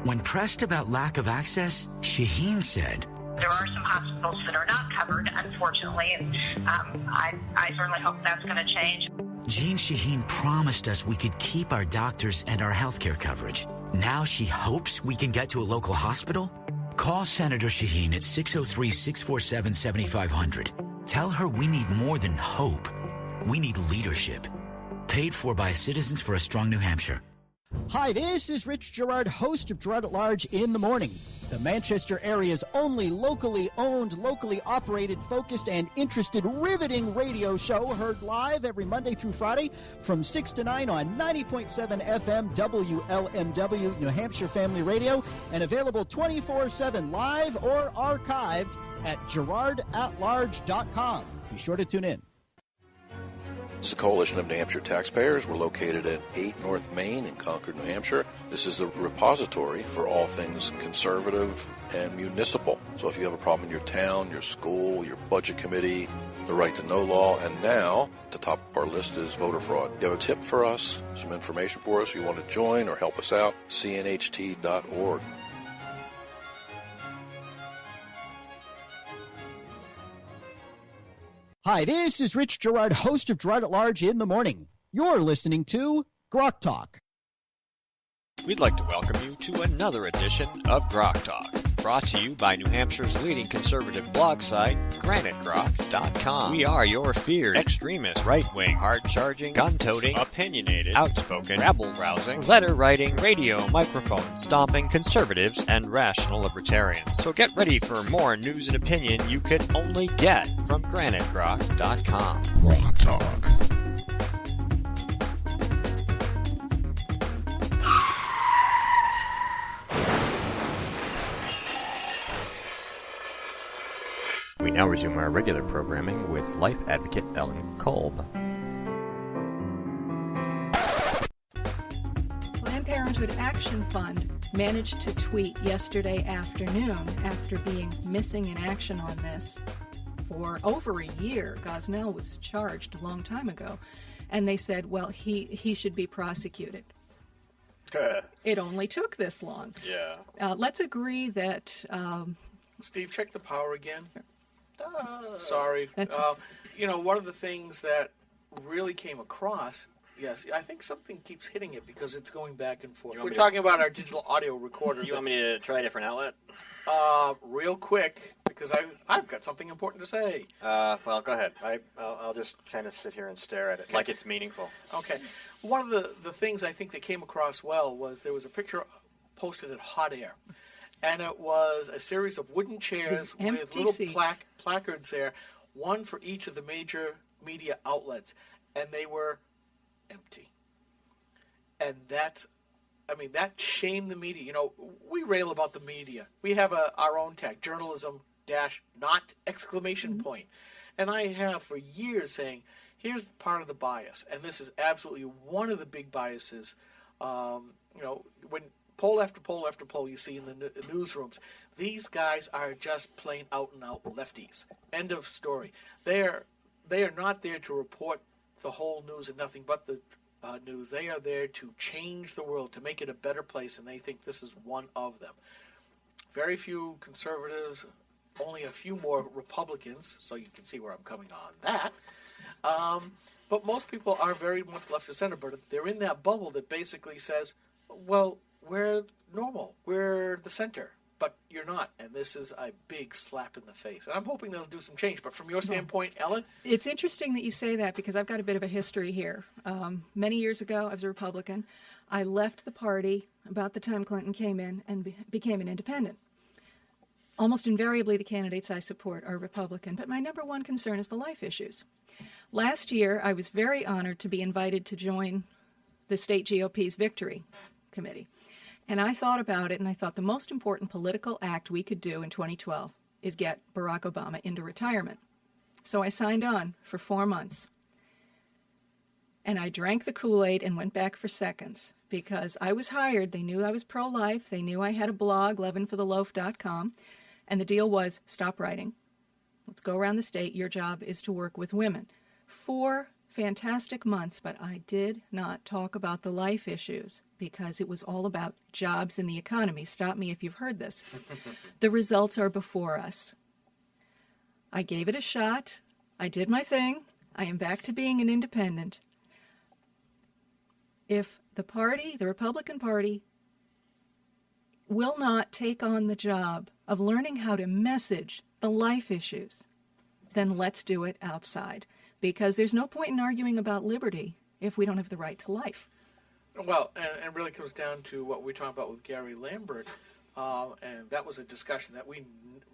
When pressed about lack of access, Shaheen said, "There are some hospitals that are not covered, unfortunately, and I certainly hope that's going to change." Jeanne Shaheen promised us we could keep our doctors and our healthcare coverage. Now she hopes we can get to a local hospital? Call Senator Shaheen at 603-647-7500. Tell her we need more than hope. We need leadership. Paid for by Citizens for a Strong New Hampshire. Hi, this is Rich Gerard, host of Gerard at Large in the Morning, the Manchester area's only locally owned, locally operated, focused, and interested riveting radio show, heard live every Monday through Friday from 6 to 9 on 90.7 FM WLMW, New Hampshire Family Radio, and available 24/7 live or archived at GerardAtLarge.com. Be sure to tune in. This is the Coalition of New Hampshire Taxpayers. We're located at 8 North Main in Concord, New Hampshire. This is the repository for all things conservative and municipal. So if you have a problem in your town, your school, your budget committee, the right to know law, and now at the top of our list is voter fraud. You have a tip for us, some information for us, you want to join or help us out, cnht.org. Hi, this is Rich Gerard, host of Gerard at Large in the Morning. You're listening to GrokTALK. We'd like to welcome you to another edition of GrokTALK, brought to you by New Hampshire's leading conservative blog site, GraniteGrok.com. We are your feared extremist, right-wing, hard-charging, gun-toting, opinionated, outspoken, rabble-rousing, letter-writing, radio, microphone stomping conservatives and rational libertarians. So get ready for more news and opinion you could only get from GraniteGrok.com. GrokTALK. We now resume our regular programming with life advocate Ellen Kolb. Planned Parenthood Action Fund managed to tweet yesterday afternoon, after being missing in action on this for over a year. Gosnell was charged a long time ago, and they said, well, he should be prosecuted. It only took this long. Yeah. Let's agree that... Steve, check the power again. Sorry. One of the things that really came across, yes, I think something keeps hitting it because it's going back and forth. We're talking about our digital audio recorder. You want me to try a different outlet? Real quick, because I've got something important to say. Well, go ahead. I'll just kind of sit here and stare at it like it's meaningful. Okay. One of the things I think that came across well was there was a picture posted at Hot Air. And it was a series of wooden chairs with little placards there, one for each of the major media outlets, and they were empty. And that shamed the media. You know, we rail about the media. We have our own tag, journalism-not exclamation point. And I have for years saying, here's part of the bias, and this is absolutely one of the big biases. When poll after poll after poll you see in the newsrooms, these guys are just plain out and out lefties. End of story. They are not there to report the whole news and nothing but the news. They are there to change the world, to make it a better place, and they think this is one of them. Very few conservatives, only a few more Republicans, so you can see where I'm coming on that. But most people are very much left of center, but they're in that bubble that basically says, well, we're normal, we're the center, but you're not, and this is a big slap in the face. And I'm hoping they'll do some change, but from your standpoint, Ellen? It's interesting that you say that because I've got a bit of a history here. Many years ago, I was a Republican. I left the party about the time Clinton came in and became an independent. Almost invariably, the candidates I support are Republican, but my number one concern is the life issues. Last year, I was very honored to be invited to join the state GOP's Victory Committee. And I thought about it, and I thought the most important political act we could do in 2012 is get Barack Obama into retirement. So I signed on for 4 months. And I drank the Kool-Aid and went back for seconds because I was hired. They knew I was pro-life. They knew I had a blog, leavenfortheloaf.com. And the deal was, stop writing. Let's go around the state. Your job is to work with women. 4 fantastic months, but I did not talk about the life issues because it was all about jobs and the economy. Stop me if you've heard this. The results are before us. I gave it a shot. I did my thing. I am back to being an independent. If the party, the Republican Party, will not take on the job of learning how to message the life issues, then let's do it outside. Because there's no point in arguing about liberty if we don't have the right to life. Well, and it really comes down to what we're talking about with Gary Lambert, and that was a discussion that we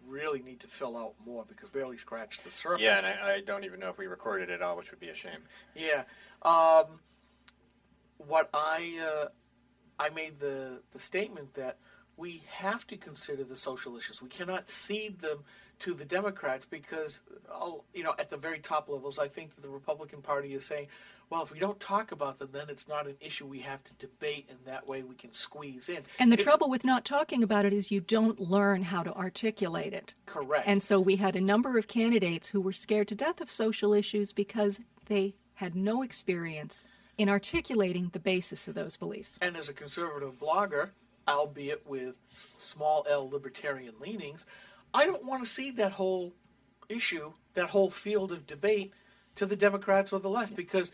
really need to fill out more because we barely scratched the surface. Yeah, and I don't even know if we recorded it all, which would be a shame. Yeah. What I made the statement that we have to consider the social issues. We cannot cede them to the Democrats because, at the very top levels, I think that the Republican Party is saying, well, if we don't talk about them, then it's not an issue we have to debate, and that way we can squeeze in. And the trouble with not talking about it is you don't learn how to articulate it. Correct. And so we had a number of candidates who were scared to death of social issues because they had no experience in articulating the basis of those beliefs. And as a conservative blogger, albeit with small L libertarian leanings, I don't want to cede that whole issue, that whole field of debate to the Democrats or the left because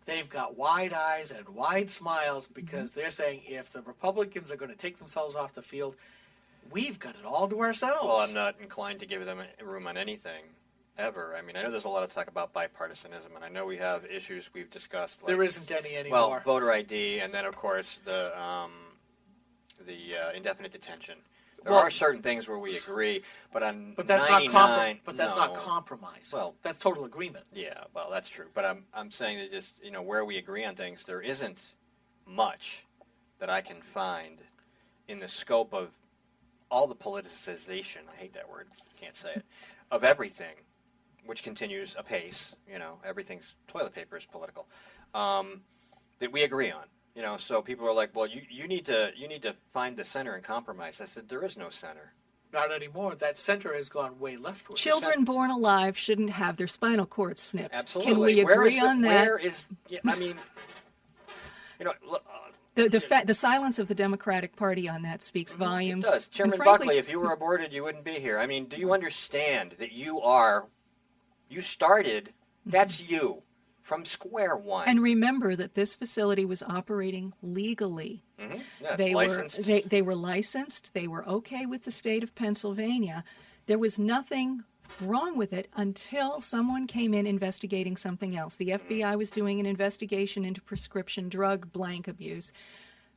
they've got wide eyes and wide smiles because they're saying if the Republicans are going to take themselves off the field, we've got it all to ourselves. Well, I'm not inclined to give them room on anything, ever. I mean, I know there's a lot of talk about bipartisanism, and I know we have issues we've discussed. Like, there isn't any anymore. Well, voter ID, and then, of course, the indefinite detention. There are certain things where we agree, but on that's 99, that's not compromise. Well, that's total agreement. Yeah, well, that's true. But I'm saying that just where we agree on things, there isn't much that I can find in the scope of all the politicization. I hate that word. Can't say it. Of everything, which continues apace. Everything's toilet paper is political. That we agree on. So people are like, well, you need to find the center and compromise. I said, there is no center. Not anymore. That center has gone way leftward. Children born alive shouldn't have their spinal cords snipped. Absolutely. Can we agree on that? Where is? I mean, the silence of the Democratic Party on that speaks volumes. It does. Chairman Buckley, if you were aborted, you wouldn't be here. I mean, do you understand that you started? That's you. From square one. And remember that this facility was operating legally. Mm-hmm. Yes, they licensed. They were licensed. They were okay with the state of Pennsylvania. There was nothing wrong with it until someone came in investigating something else. The FBI was doing an investigation into prescription drug blank abuse,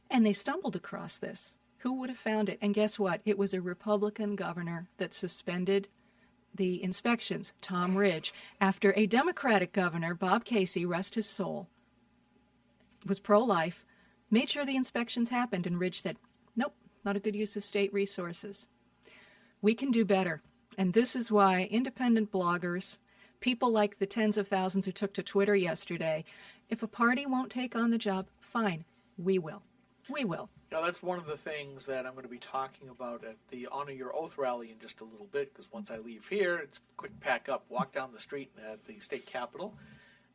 and they stumbled across this. Who would have found it? And guess what? It was a Republican governor that suspended the inspections, Tom Ridge, after a Democratic governor, Bob Casey, rest his soul, was pro-life, made sure the inspections happened, and Ridge said, nope, not a good use of state resources. We can do better, and this is why independent bloggers, people like the tens of thousands who took to Twitter yesterday, if a party won't take on the job, fine, we will. We will. That's one of the things that I'm going to be talking about at the Honor Your Oath rally in just a little bit, because once I leave here, it's quick pack up, walk down the street at the state capitol,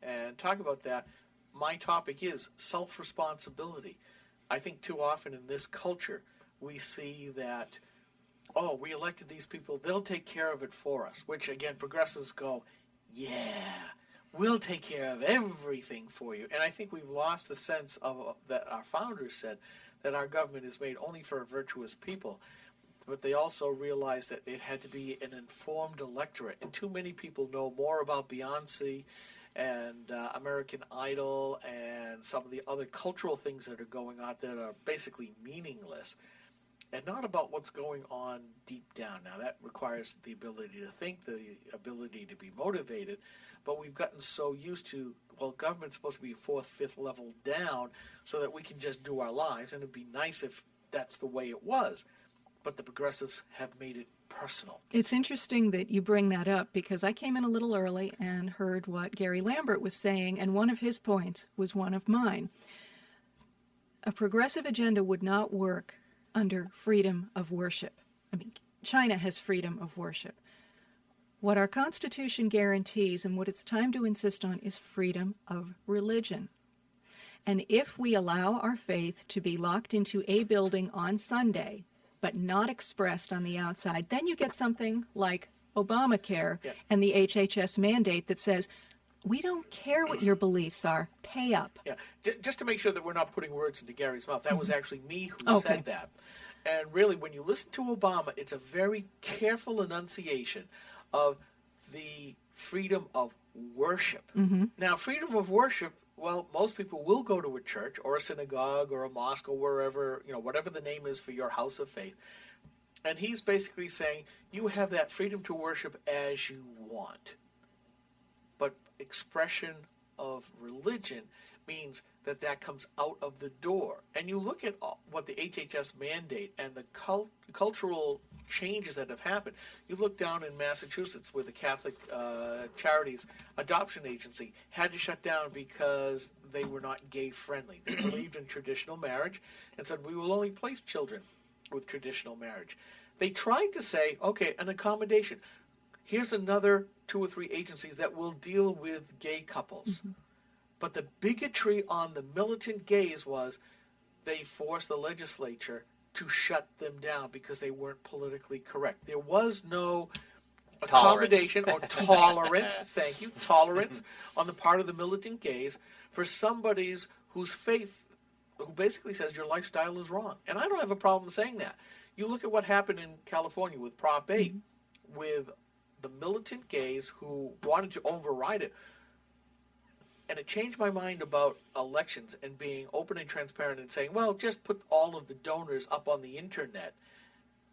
and talk about that. My topic is self-responsibility. I think too often in this culture, we see that, we elected these people, they'll take care of it for us, which, again, progressives go, yeah, we'll take care of everything for you. And I think we've lost the sense of that our founders said, that our government is made only for virtuous people. But they also realized that it had to be an informed electorate. And too many people know more about Beyonce and American Idol and some of the other cultural things that are going on that are basically meaningless, and not about what's going on deep down. Now, that requires the ability to think, the ability to be motivated, but we've gotten so used to, government's supposed to be 4th, 5th level down so that we can just do our lives, and it'd be nice if that's the way it was. But the progressives have made it personal. It's interesting that you bring that up, because I came in a little early and heard what Gary Lambert was saying, and one of his points was one of mine. A progressive agenda would not work under freedom of worship. I mean, China has freedom of worship. What our Constitution guarantees and what it's time to insist on is freedom of religion. And if we allow our faith to be locked into a building on Sunday, but not expressed on the outside, then you get something like Obamacare and the HHS mandate that says, we don't care what your beliefs are, pay up. Yeah, just to make sure that we're not putting words into Gary's mouth, that was actually me who said that. And really, when you listen to Obama, it's a very careful enunciation of the freedom of worship. Now, freedom of worship, well, most people will go to a church or a synagogue or a mosque or wherever, whatever the name is for your house of faith. And he's basically saying you have that freedom to worship as you want. But expression of religion means that comes out of the door. And you look at what the HHS mandate and the cultural changes that have happened. You look down in Massachusetts where the Catholic Charities Adoption Agency had to shut down because they were not gay friendly. They believed in traditional marriage and said we will only place children with traditional marriage. They tried to say, okay, an accommodation. Here's another 2 or 3 agencies that will deal with gay couples. But the bigotry on the militant gays was they forced the legislature to shut them down because they weren't politically correct. There was no accommodation or tolerance, thank you, tolerance on the part of the militant gays for somebody whose faith, who basically says your lifestyle is wrong. And I don't have a problem saying that. You look at what happened in California with Prop 8, with the militant gays who wanted to override it. And it changed my mind about elections and being open and transparent and saying, well, just put all of the donors up on the internet,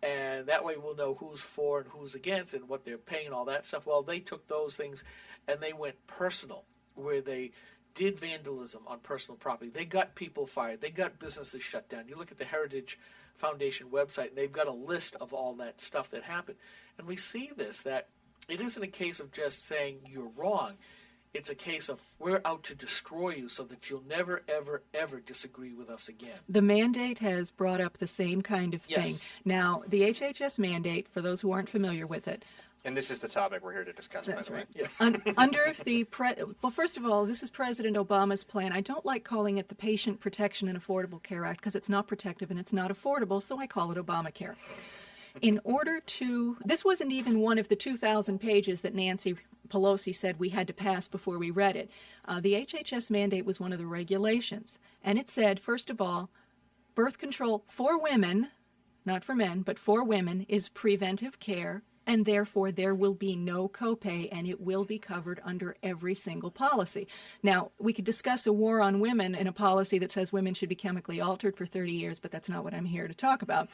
and that way we'll know who's for and who's against and what they're paying and all that stuff. Well, they took those things and they went personal, where they did vandalism on personal property. They got people fired. They got businesses shut down. You look at the Heritage Foundation website, and they've got a list of all that stuff that happened. And we see this, that it isn't a case of just saying you're wrong. It's a case of we're out to destroy you so that you'll never, ever, ever disagree with us again. The mandate has brought up the same kind of thing. Yes. Now, the HHS mandate, for those who aren't familiar with it, And this is the topic we're here to discuss, by the way. Yes. under the well, first of all, this is President Obama's plan. I don't like calling it the Patient Protection and Affordable Care Act because it's not protective and it's not affordable, so I call it Obamacare. In order to, this wasn't even one of the 2,000 pages that Nancy Pelosi said we had to pass before we read it. The HHS mandate was one of the regulations, and it said, first of all, birth control for women, not for men, but for women, is preventive care, and therefore there will be no copay, and it will be covered under every single policy. Now, we could discuss a war on women in a policy that says women should be chemically altered for 30 years, but that's not what I'm here to talk about.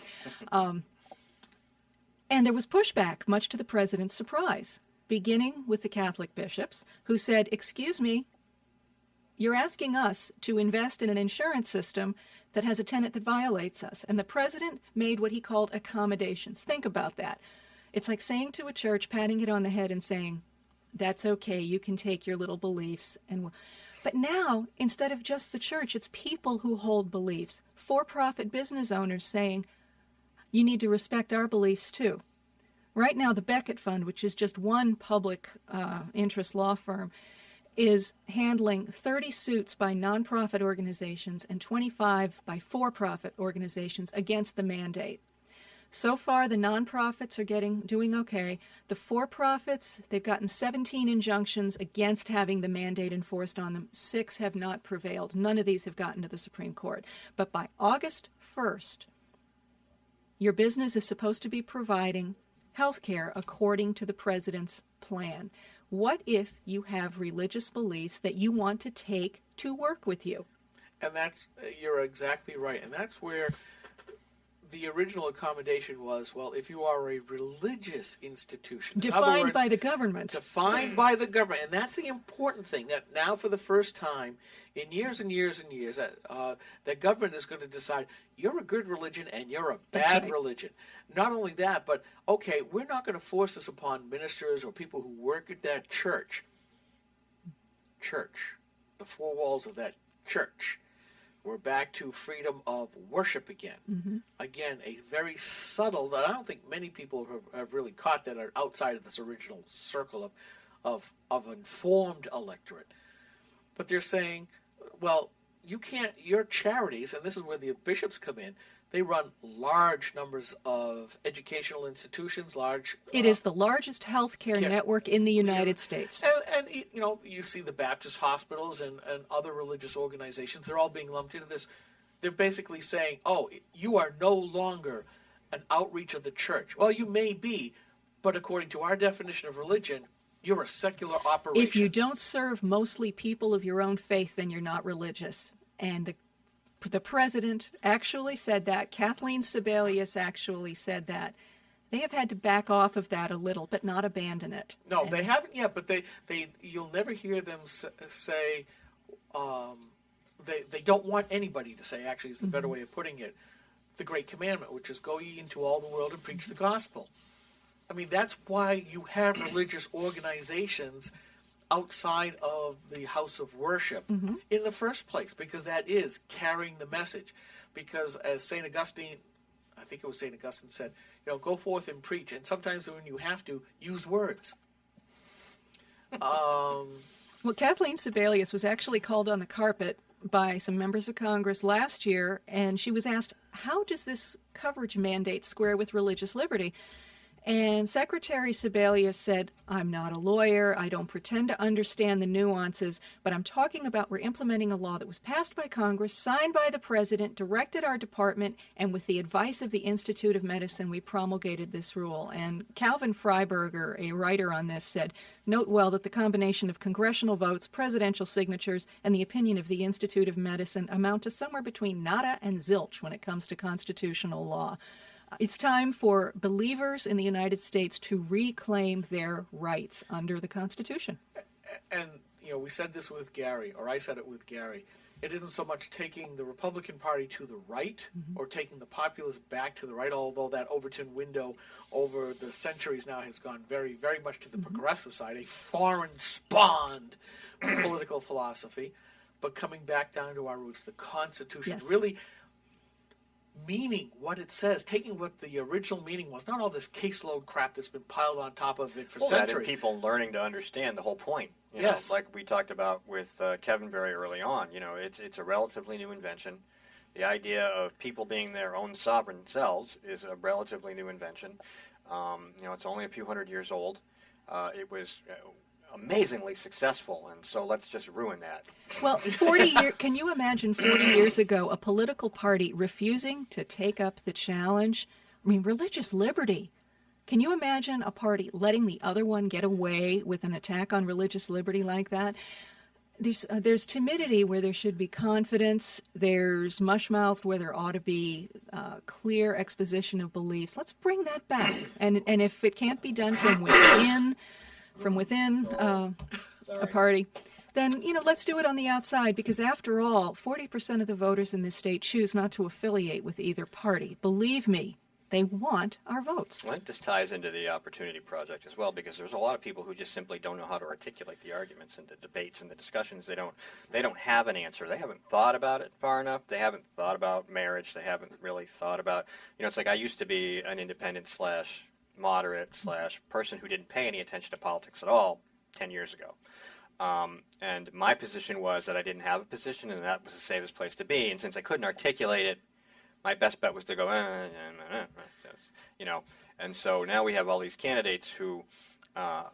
And there was pushback, much to the president's surprise, beginning with the Catholic bishops, who said, excuse me, you're asking us to invest in an insurance system that has a tenet that violates us. And the president made what he called accommodations. Think about that. It's like saying to a church, patting it on the head and saying, that's okay, you can take your little beliefs. But now, instead of just the church, it's people who hold beliefs. For-profit business owners saying, you need to respect our beliefs too. Right now, the Beckett Fund, which is just one public interest law firm, is handling 30 suits by nonprofit organizations and 25 by for-profit organizations against the mandate. So far, the nonprofits are doing okay. The for-profits, they've gotten 17 injunctions against having the mandate enforced on them. 6 have not prevailed. None of these have gotten to the Supreme Court. But by August 1st, your business is supposed to be providing health care according to the president's plan. What if you have religious beliefs that you want to take to work with you? And you're exactly right. And that's where the original accommodation was, well, if you are a religious institution. Defined by the government. Defined by the government. And that's the important thing, that now for the first time in years and years and years, that government is going to decide you're a good religion and you're a bad religion. Not only that, but, okay, we're not going to force this upon ministers or people who work at that church. The 4 walls of that church. We're back to freedom of worship again. Mm-hmm. Again, a very subtle, that I don't think many people have really caught, that are outside of this original circle of informed electorate. But they're saying, well, you can't, your charities, and this is where the bishops come in, they run large numbers of educational institutions, It is the largest healthcare network in the United States. And you see the Baptist hospitals and other religious organizations, they're all being lumped into this. They're basically saying, oh, you are no longer an outreach of the church. Well, you may be, but according to our definition of religion, You're a secular operation. If you don't serve mostly people of your own faith, then you're not religious. And the president actually said that. Kathleen Sebelius actually said that. They have had to back off of that a little, but not abandon it. No, they haven't yet, but you'll never hear them say, they don't want anybody to say, actually is the better way of putting it, the great commandment, which is go ye into all the world and preach the gospel. I mean, that's why you have religious organizations outside of the house of worship in the first place, because that is carrying the message. Because as St. Augustine, I think it was St. Augustine said, go forth and preach, and sometimes when you have to, use words. Well, Kathleen Sebelius was actually called on the carpet by some members of Congress last year, and she was asked, how does this coverage mandate square with religious liberty? And Secretary Sebelius said, I'm not a lawyer, I don't pretend to understand the nuances, but I'm talking about we're implementing a law that was passed by Congress, signed by the President, directed our department, and with the advice of the Institute of Medicine, we promulgated this rule. And Calvin Freiberger, a writer on this, said, note well that the combination of congressional votes, presidential signatures, and the opinion of the Institute of Medicine amount to somewhere between nada and zilch when it comes to constitutional law. It's time for believers in the United States to reclaim their rights under the Constitution. And, we said this with Gary, or I said it with Gary. It isn't so much taking the Republican Party to the right or taking the populists back to the right, although that Overton window over the centuries now has gone very, very much to the progressive side, a foreign-spawned political philosophy, but coming back down to our roots, the Constitution, really meaning what it says, taking what the original meaning was, not all this caseload crap that's been piled on top of it for centuries. And people learning to understand the whole point. Yes. Like we talked about with Kevin very early on, it's a relatively new invention. The idea of people being their own sovereign selves is a relatively new invention. It's only a few hundred years old. It was amazingly successful, and so let's just ruin that. Well, can you imagine 40 years ago a political party refusing to take up the challenge? I mean, religious liberty. Can you imagine a party letting the other one get away with an attack on religious liberty like that? There's timidity where there should be confidence. There's mush-mouthed where there ought to be clear exposition of beliefs. Let's bring that back. And if it can't be done from within a party, then, let's do it on the outside, because after all, 40% of the voters in this state choose not to affiliate with either party. Believe me, they want our votes. I think this ties into the Opportunity Project as well, because there's a lot of people who just simply don't know how to articulate the arguments and the debates and the discussions. They don't have an answer. They haven't thought about it far enough. They haven't thought about marriage. They haven't really thought about, it's like I used to be an independent / moderate / person who didn't pay any attention to politics at all 10 years ago. And my position was that I didn't have a position, and that was the safest place to be. And since I couldn't articulate it, my best bet was to go, And so now we have all these candidates who are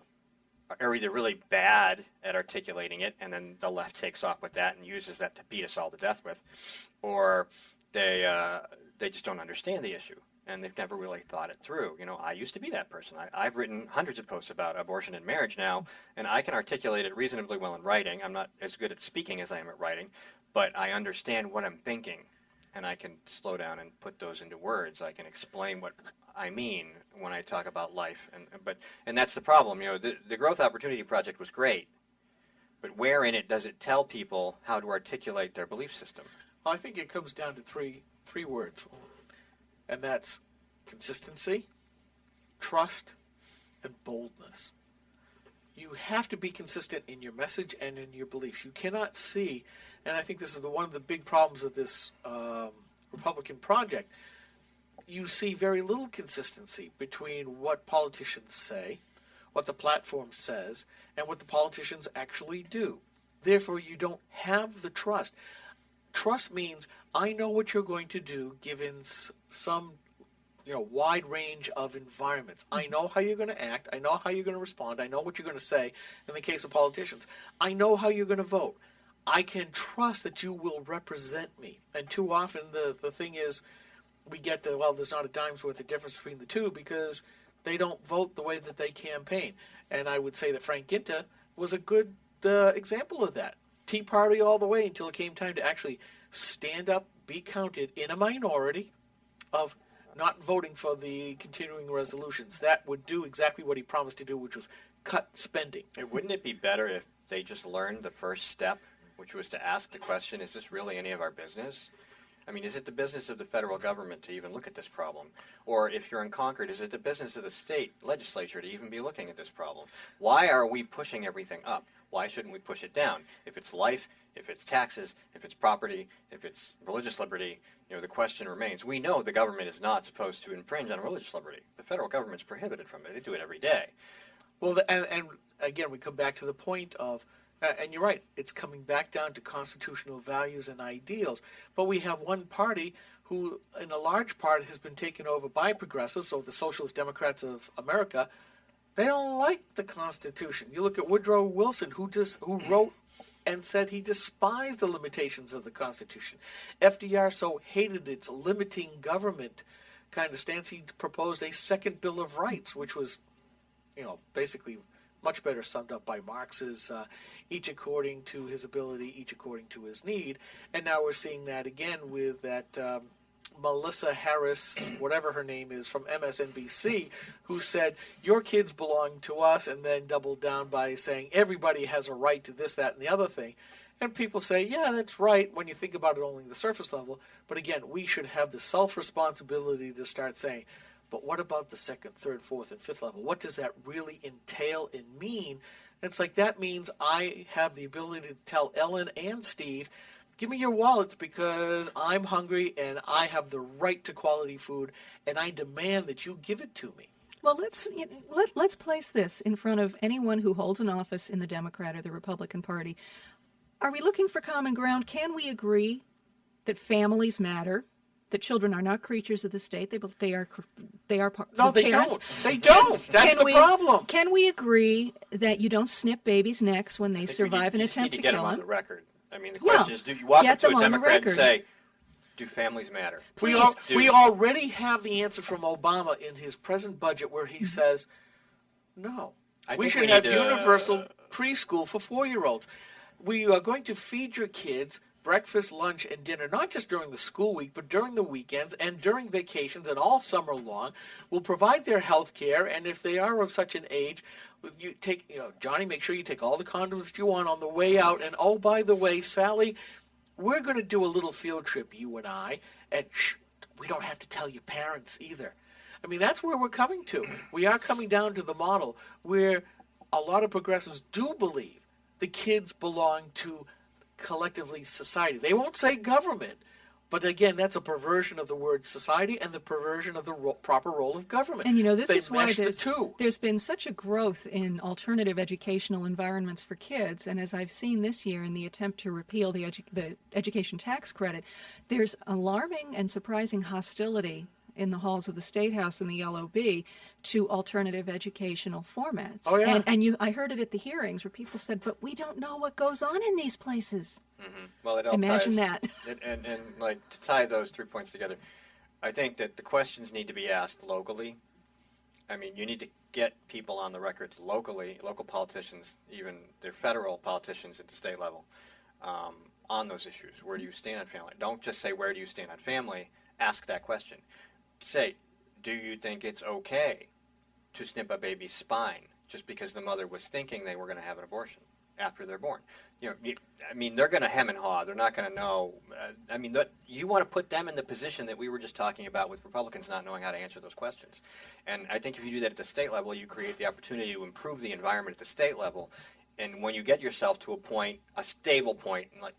either really bad at articulating it, and then the left takes off with that and uses that to beat us all to death with, or they just don't understand the issue. And they've never really thought it through. I used to be that person. I've written hundreds of posts about abortion and marriage now, and I can articulate it reasonably well in writing. I'm not as good at speaking as I am at writing, but I understand what I'm thinking, and I can slow down and put those into words. I can explain what I mean when I talk about life. And that's the problem. The Growth Opportunity Project was great, but where in it does it tell people how to articulate their belief system? Well, I think it comes down to three words. And that's consistency, trust, and boldness. You have to be consistent in your message and in your beliefs. You cannot see, and I think this is one of the big problems of this Republican project, you see very little consistency between what politicians say, what the platform says, and what the politicians actually do. Therefore, you don't have the trust. Trust means I know what you're going to do given some wide range of environments. I know how you're going to act. I know how you're going to respond. I know what you're going to say. In the case of politicians, I know how you're going to vote. I can trust that you will represent me. And too often the thing is we get there's not a dime's worth of difference between the two, because they don't vote the way that they campaign. And I would say that Frank Ginta was a good example of that. Tea Party all the way until it came time to actually stand up, be counted in a minority of not voting for the continuing resolutions. That would do exactly what he promised to do, which was cut spending. Wouldn't it be better if they just learned the first step, which was to ask the question, is this really any of our business? I mean, is it the business of the federal government to even look at this problem? Or if you're in Concord, is it the business of the state legislature to even be looking at this problem? Why are we pushing everything up? Why shouldn't we push it down? If it's life, if it's taxes, if it's property, if it's religious liberty, the question remains. We know the government is not supposed to infringe on religious liberty. The federal government's prohibited from it. They do it every day. Well, and again, we come back to the point of, and you're right, it's coming back down to constitutional values and ideals. But we have one party who, in a large part, has been taken over by progressives, so the Socialist Democrats of America. They don't like the Constitution. You look at Woodrow Wilson, who wrote and said he despised the limitations of the Constitution. FDR so hated its limiting government kind of stance, he proposed a second Bill of Rights, which was, basically much better summed up by Marx's each according to his ability, each according to his need. And now we're seeing that again with that Melissa Harris, whatever her name is, from MSNBC, who said, your kids belong to us, and then doubled down by saying everybody has a right to this, that, and the other thing. And people say, yeah, that's right when you think about it only at the surface level. But again, we should have the self-responsibility to start saying, but what about the second, third, fourth, and fifth level? What does that really entail and mean? And it's like, that means I have the ability to tell Ellen and Steve, give me your wallets because I'm hungry and I have the right to quality food, and I demand that you give it to me. Well, let's place this in front of anyone who holds an office in the Democrat or the Republican Party. Are we looking for common ground? Can we agree that families matter, that children are not creatures of the state? They are No, they parents. don't. They don't. That's the problem. Can we agree that you don't snip babies' necks when they survive an attempt to kill them? You need to get them on the record. I mean, the question is, do you walk up to a Democrat and say, do families matter? We already have the answer from Obama in his present budget where he says, no. We should have universal preschool for 4-year-olds. We are going to feed your kids breakfast, lunch, and dinner, not just during the school week, but during the weekends and during vacations and all summer long. We'll provide their health care, and if they are of such an age, you take, Johnny, make sure you take all the condoms that you want on the way out. And oh, by the way, Sally, we're going to do a little field trip, you and I, and we don't have to tell your parents either. I mean, that's where we're coming to. We are coming down to the model where a lot of progressives do believe the kids belong to collectively society. They won't say government, but again, that's a perversion of the word society and the perversion of the proper role of government. And this is why there's been such a growth in alternative educational environments for kids. And as I've seen this year in the attempt to repeal the education tax credit, there's alarming and surprising hostility in the halls of the State House and the LOB to alternative educational formats. Oh, yeah. And I heard it at the hearings where people said, but we don't know what goes on in these places. Mm-hmm. Well, it all Imagine ties, that. And like to tie those 3 points together, I think that the questions need to be asked locally. I mean, you need to get people on the record locally, local politicians, even their federal politicians at the state level, on those issues. Where do you stand on family? Don't just say, where do you stand on family? Ask that question. Say, do you think it's okay to snip a baby's spine just because the mother was thinking they were going to have an abortion after they're born? They're going to hem and haw. They're not going to know. You want to put them in the position that we were just talking about with Republicans not knowing how to answer those questions. And I think if you do that at the state level, you create the opportunity to improve the environment at the state level. And when you get yourself to a stable point, like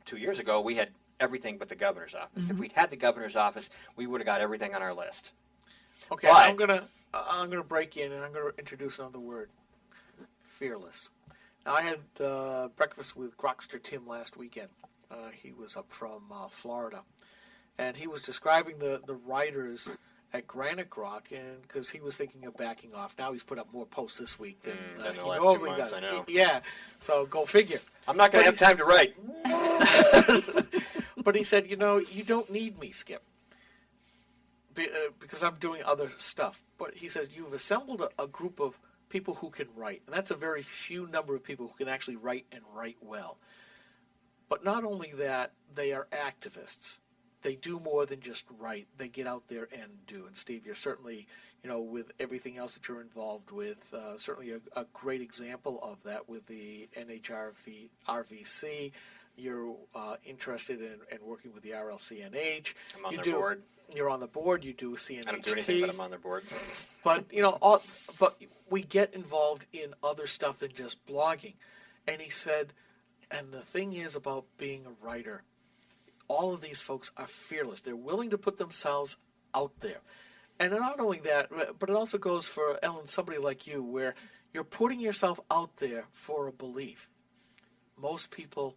2 years ago, we had everything but the governor's office. Mm-hmm. If we'd had the governor's office, we would have got everything on our list. Okay, but I'm gonna break in and I'm gonna introduce another word: fearless. Now, I had breakfast with Grokster Tim last weekend. He was up from Florida, and he was describing the writers at Granite Grok, and because he was thinking of backing off. Now he's put up more posts this week than he the last normally 2 months, does. I know. Yeah, so go figure. I'm not going to have time to write. But he said, you don't need me, Skip. because I'm doing other stuff. But he says, you've assembled a group of people who can write. And that's a very few number of people who can actually write and write well. But not only that, they are activists. They do more than just write. They get out there and do. And Steve, you're certainly, with everything else that you're involved with, certainly a great example of that with the RVC. You're interested in working with the RLCNH. I'm on their board. You're on the board. You do CNHT. I don't do anything, but I'm on their board. But but we get involved in other stuff than just blogging. And he said, and the thing is about being a writer, all of these folks are fearless. They're willing to put themselves out there. And not only that, but it also goes for, Ellen, somebody like you, where you're putting yourself out there for a belief. Most people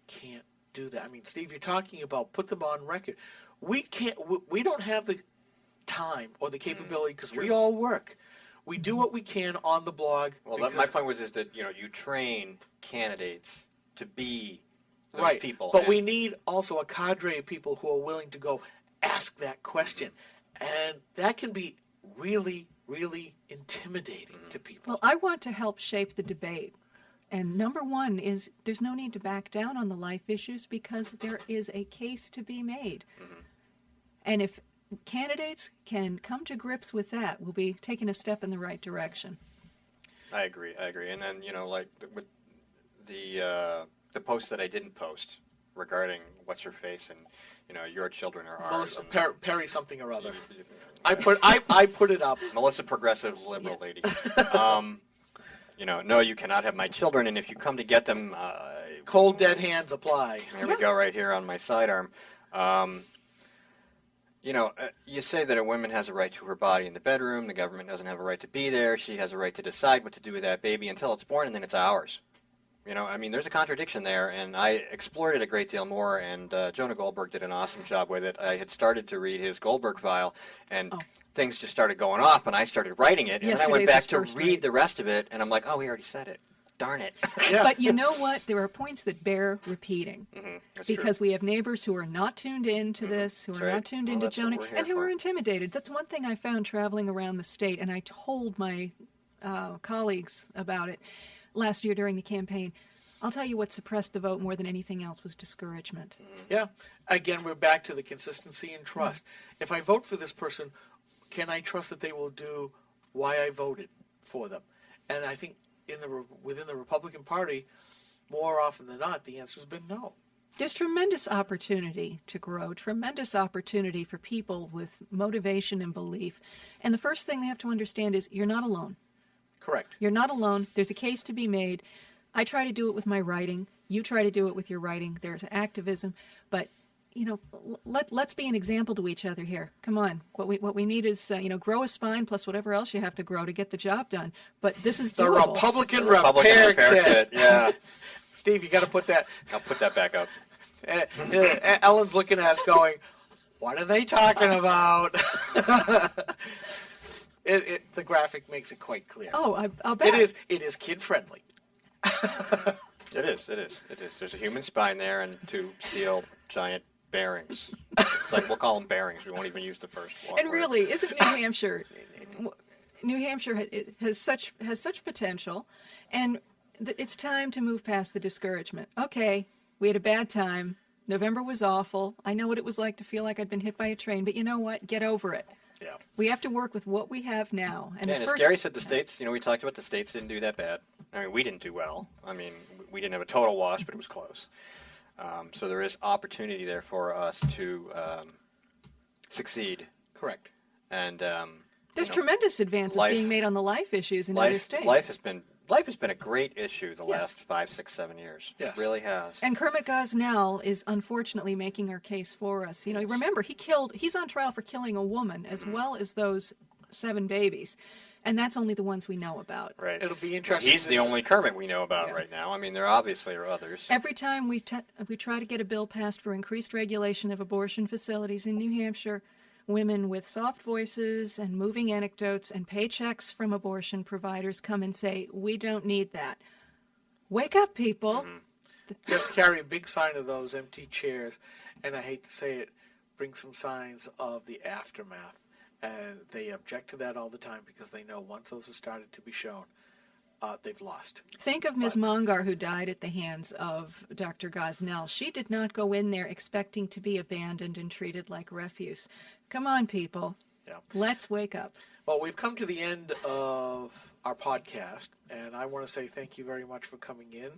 can't do that. I mean, Steve, you're talking about put them on record. We don't have the time or the capability because we all work. We do what we can on the blog. Well, my point was that you train candidates to be those people. But we need also a cadre of people who are willing to go ask that question. And that can be really, really intimidating to people. Well, I want to help shape the debate. And number one is there's no need to back down on the life issues because there is a case to be made. And if candidates can come to grips with that, we'll be taking a step in the right direction. I agree. And then, like with the post that I didn't post regarding what's her face and your children are ours. Perry something or other. I put it up. Melissa, progressive liberal lady. No, you cannot have my children, and if you come to get them, cold dead hands apply. Here we go, right here on my sidearm. You say that a woman has a right to her body in the bedroom. The government doesn't have a right to be there. She has a right to decide what to do with that baby until it's born, and then it's ours. There's a contradiction there, and I explored it a great deal more, and Jonah Goldberg did an awesome job with it. I had started to read his Goldberg file, and things just started going off, and I started writing it, and then I went back to read the rest of it, and I'm like, we already said it. Darn it. Yeah. But you know what? There are points that bear repeating. Because we have neighbors who are not tuned in to this, who are not tuned into Jonah, and who are intimidated. That's one thing I found traveling around the state, and I told my colleagues about it last year during the campaign. I'll tell you what suppressed the vote more than anything else was discouragement. Yeah. Again, we're back to the consistency and trust. If I vote for this person, can I trust that they will do why I voted for them? And I think within the Republican Party, more often than not, the answer's been no. There's tremendous opportunity to grow, tremendous opportunity for people with motivation and belief. And the first thing they have to understand is you're not alone. Correct. You're not alone. There's a case to be made. I try to do it with my writing. You try to do it with your writing. There's activism. But, let's be an example to each other here. Come on. What we need is, grow a spine plus whatever else you have to grow to get the job done. But this is the doable. Republican repair kit. Yeah. Steve, you got to put that. I'll put that back up. Ellen's looking at us going, what are they talking about? The graphic makes it quite clear. Oh, I'll bet. It is kid-friendly. It is. There's a human spine there and two steel giant bearings. It's like we'll call them bearings. We won't even use the first one. And really, isn't New Hampshire? New Hampshire has such potential, and it's time to move past the discouragement. Okay, we had a bad time. November was awful. I know what it was like to feel like I'd been hit by a train, but you know what? Get over it. Yeah. We have to work with what we have now. And as Gary said, the states, we talked about the states didn't do that bad. We didn't do well. We didn't have a total wash, but it was close. So there is opportunity there for us to succeed. Correct. And there's tremendous advances being made on the life issues in other states. Life has been a great issue the last 5, 6, 7 years. Yes. It really has. And Kermit Gosnell is unfortunately making our case for us. Remember, he's on trial for killing a woman as well as those 7 babies. And that's only the ones we know about. Right. It'll be interesting. He's the only Kermit we know about right now. There obviously are others. Every time we try to get a bill passed for increased regulation of abortion facilities in New Hampshire, women with soft voices and moving anecdotes and paychecks from abortion providers come and say, we don't need that. Wake up, people. Just carry a big sign of those empty chairs, and I hate to say it, bring some signs of the aftermath. And they object to that all the time because they know once those have started to be shown, they've lost. Think of Ms. Mongar, who died at the hands of Dr. Gosnell. She did not go in there expecting to be abandoned and treated like refuse. Come on, people. Yeah. Let's wake up. Well, we've come to the end of our podcast, and I want to say thank you very much for coming in,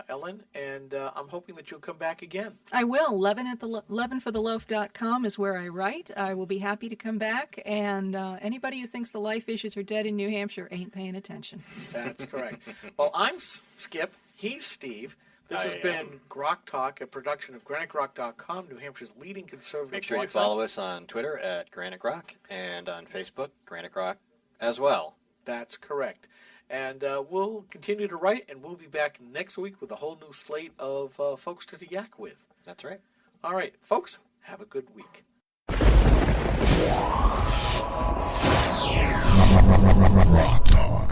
Ellen, and I'm hoping that you'll come back again. I will. 11fortheloaf.com is where I write. I will be happy to come back, and anybody who thinks the life issues are dead in New Hampshire ain't paying attention. That's correct. Well, I'm Skip. He's Steve. This has been Grok Talk, a production of GraniteGrok.com, New Hampshire's leading conservative Make sure you blog follow site. us on Twitter at Granite Grok and on Facebook, Granite Grok as well. That's correct. And we'll continue to write, and we'll be back next week with a whole new slate of folks to yak with. That's right. All right, folks, have a good week. Rock on.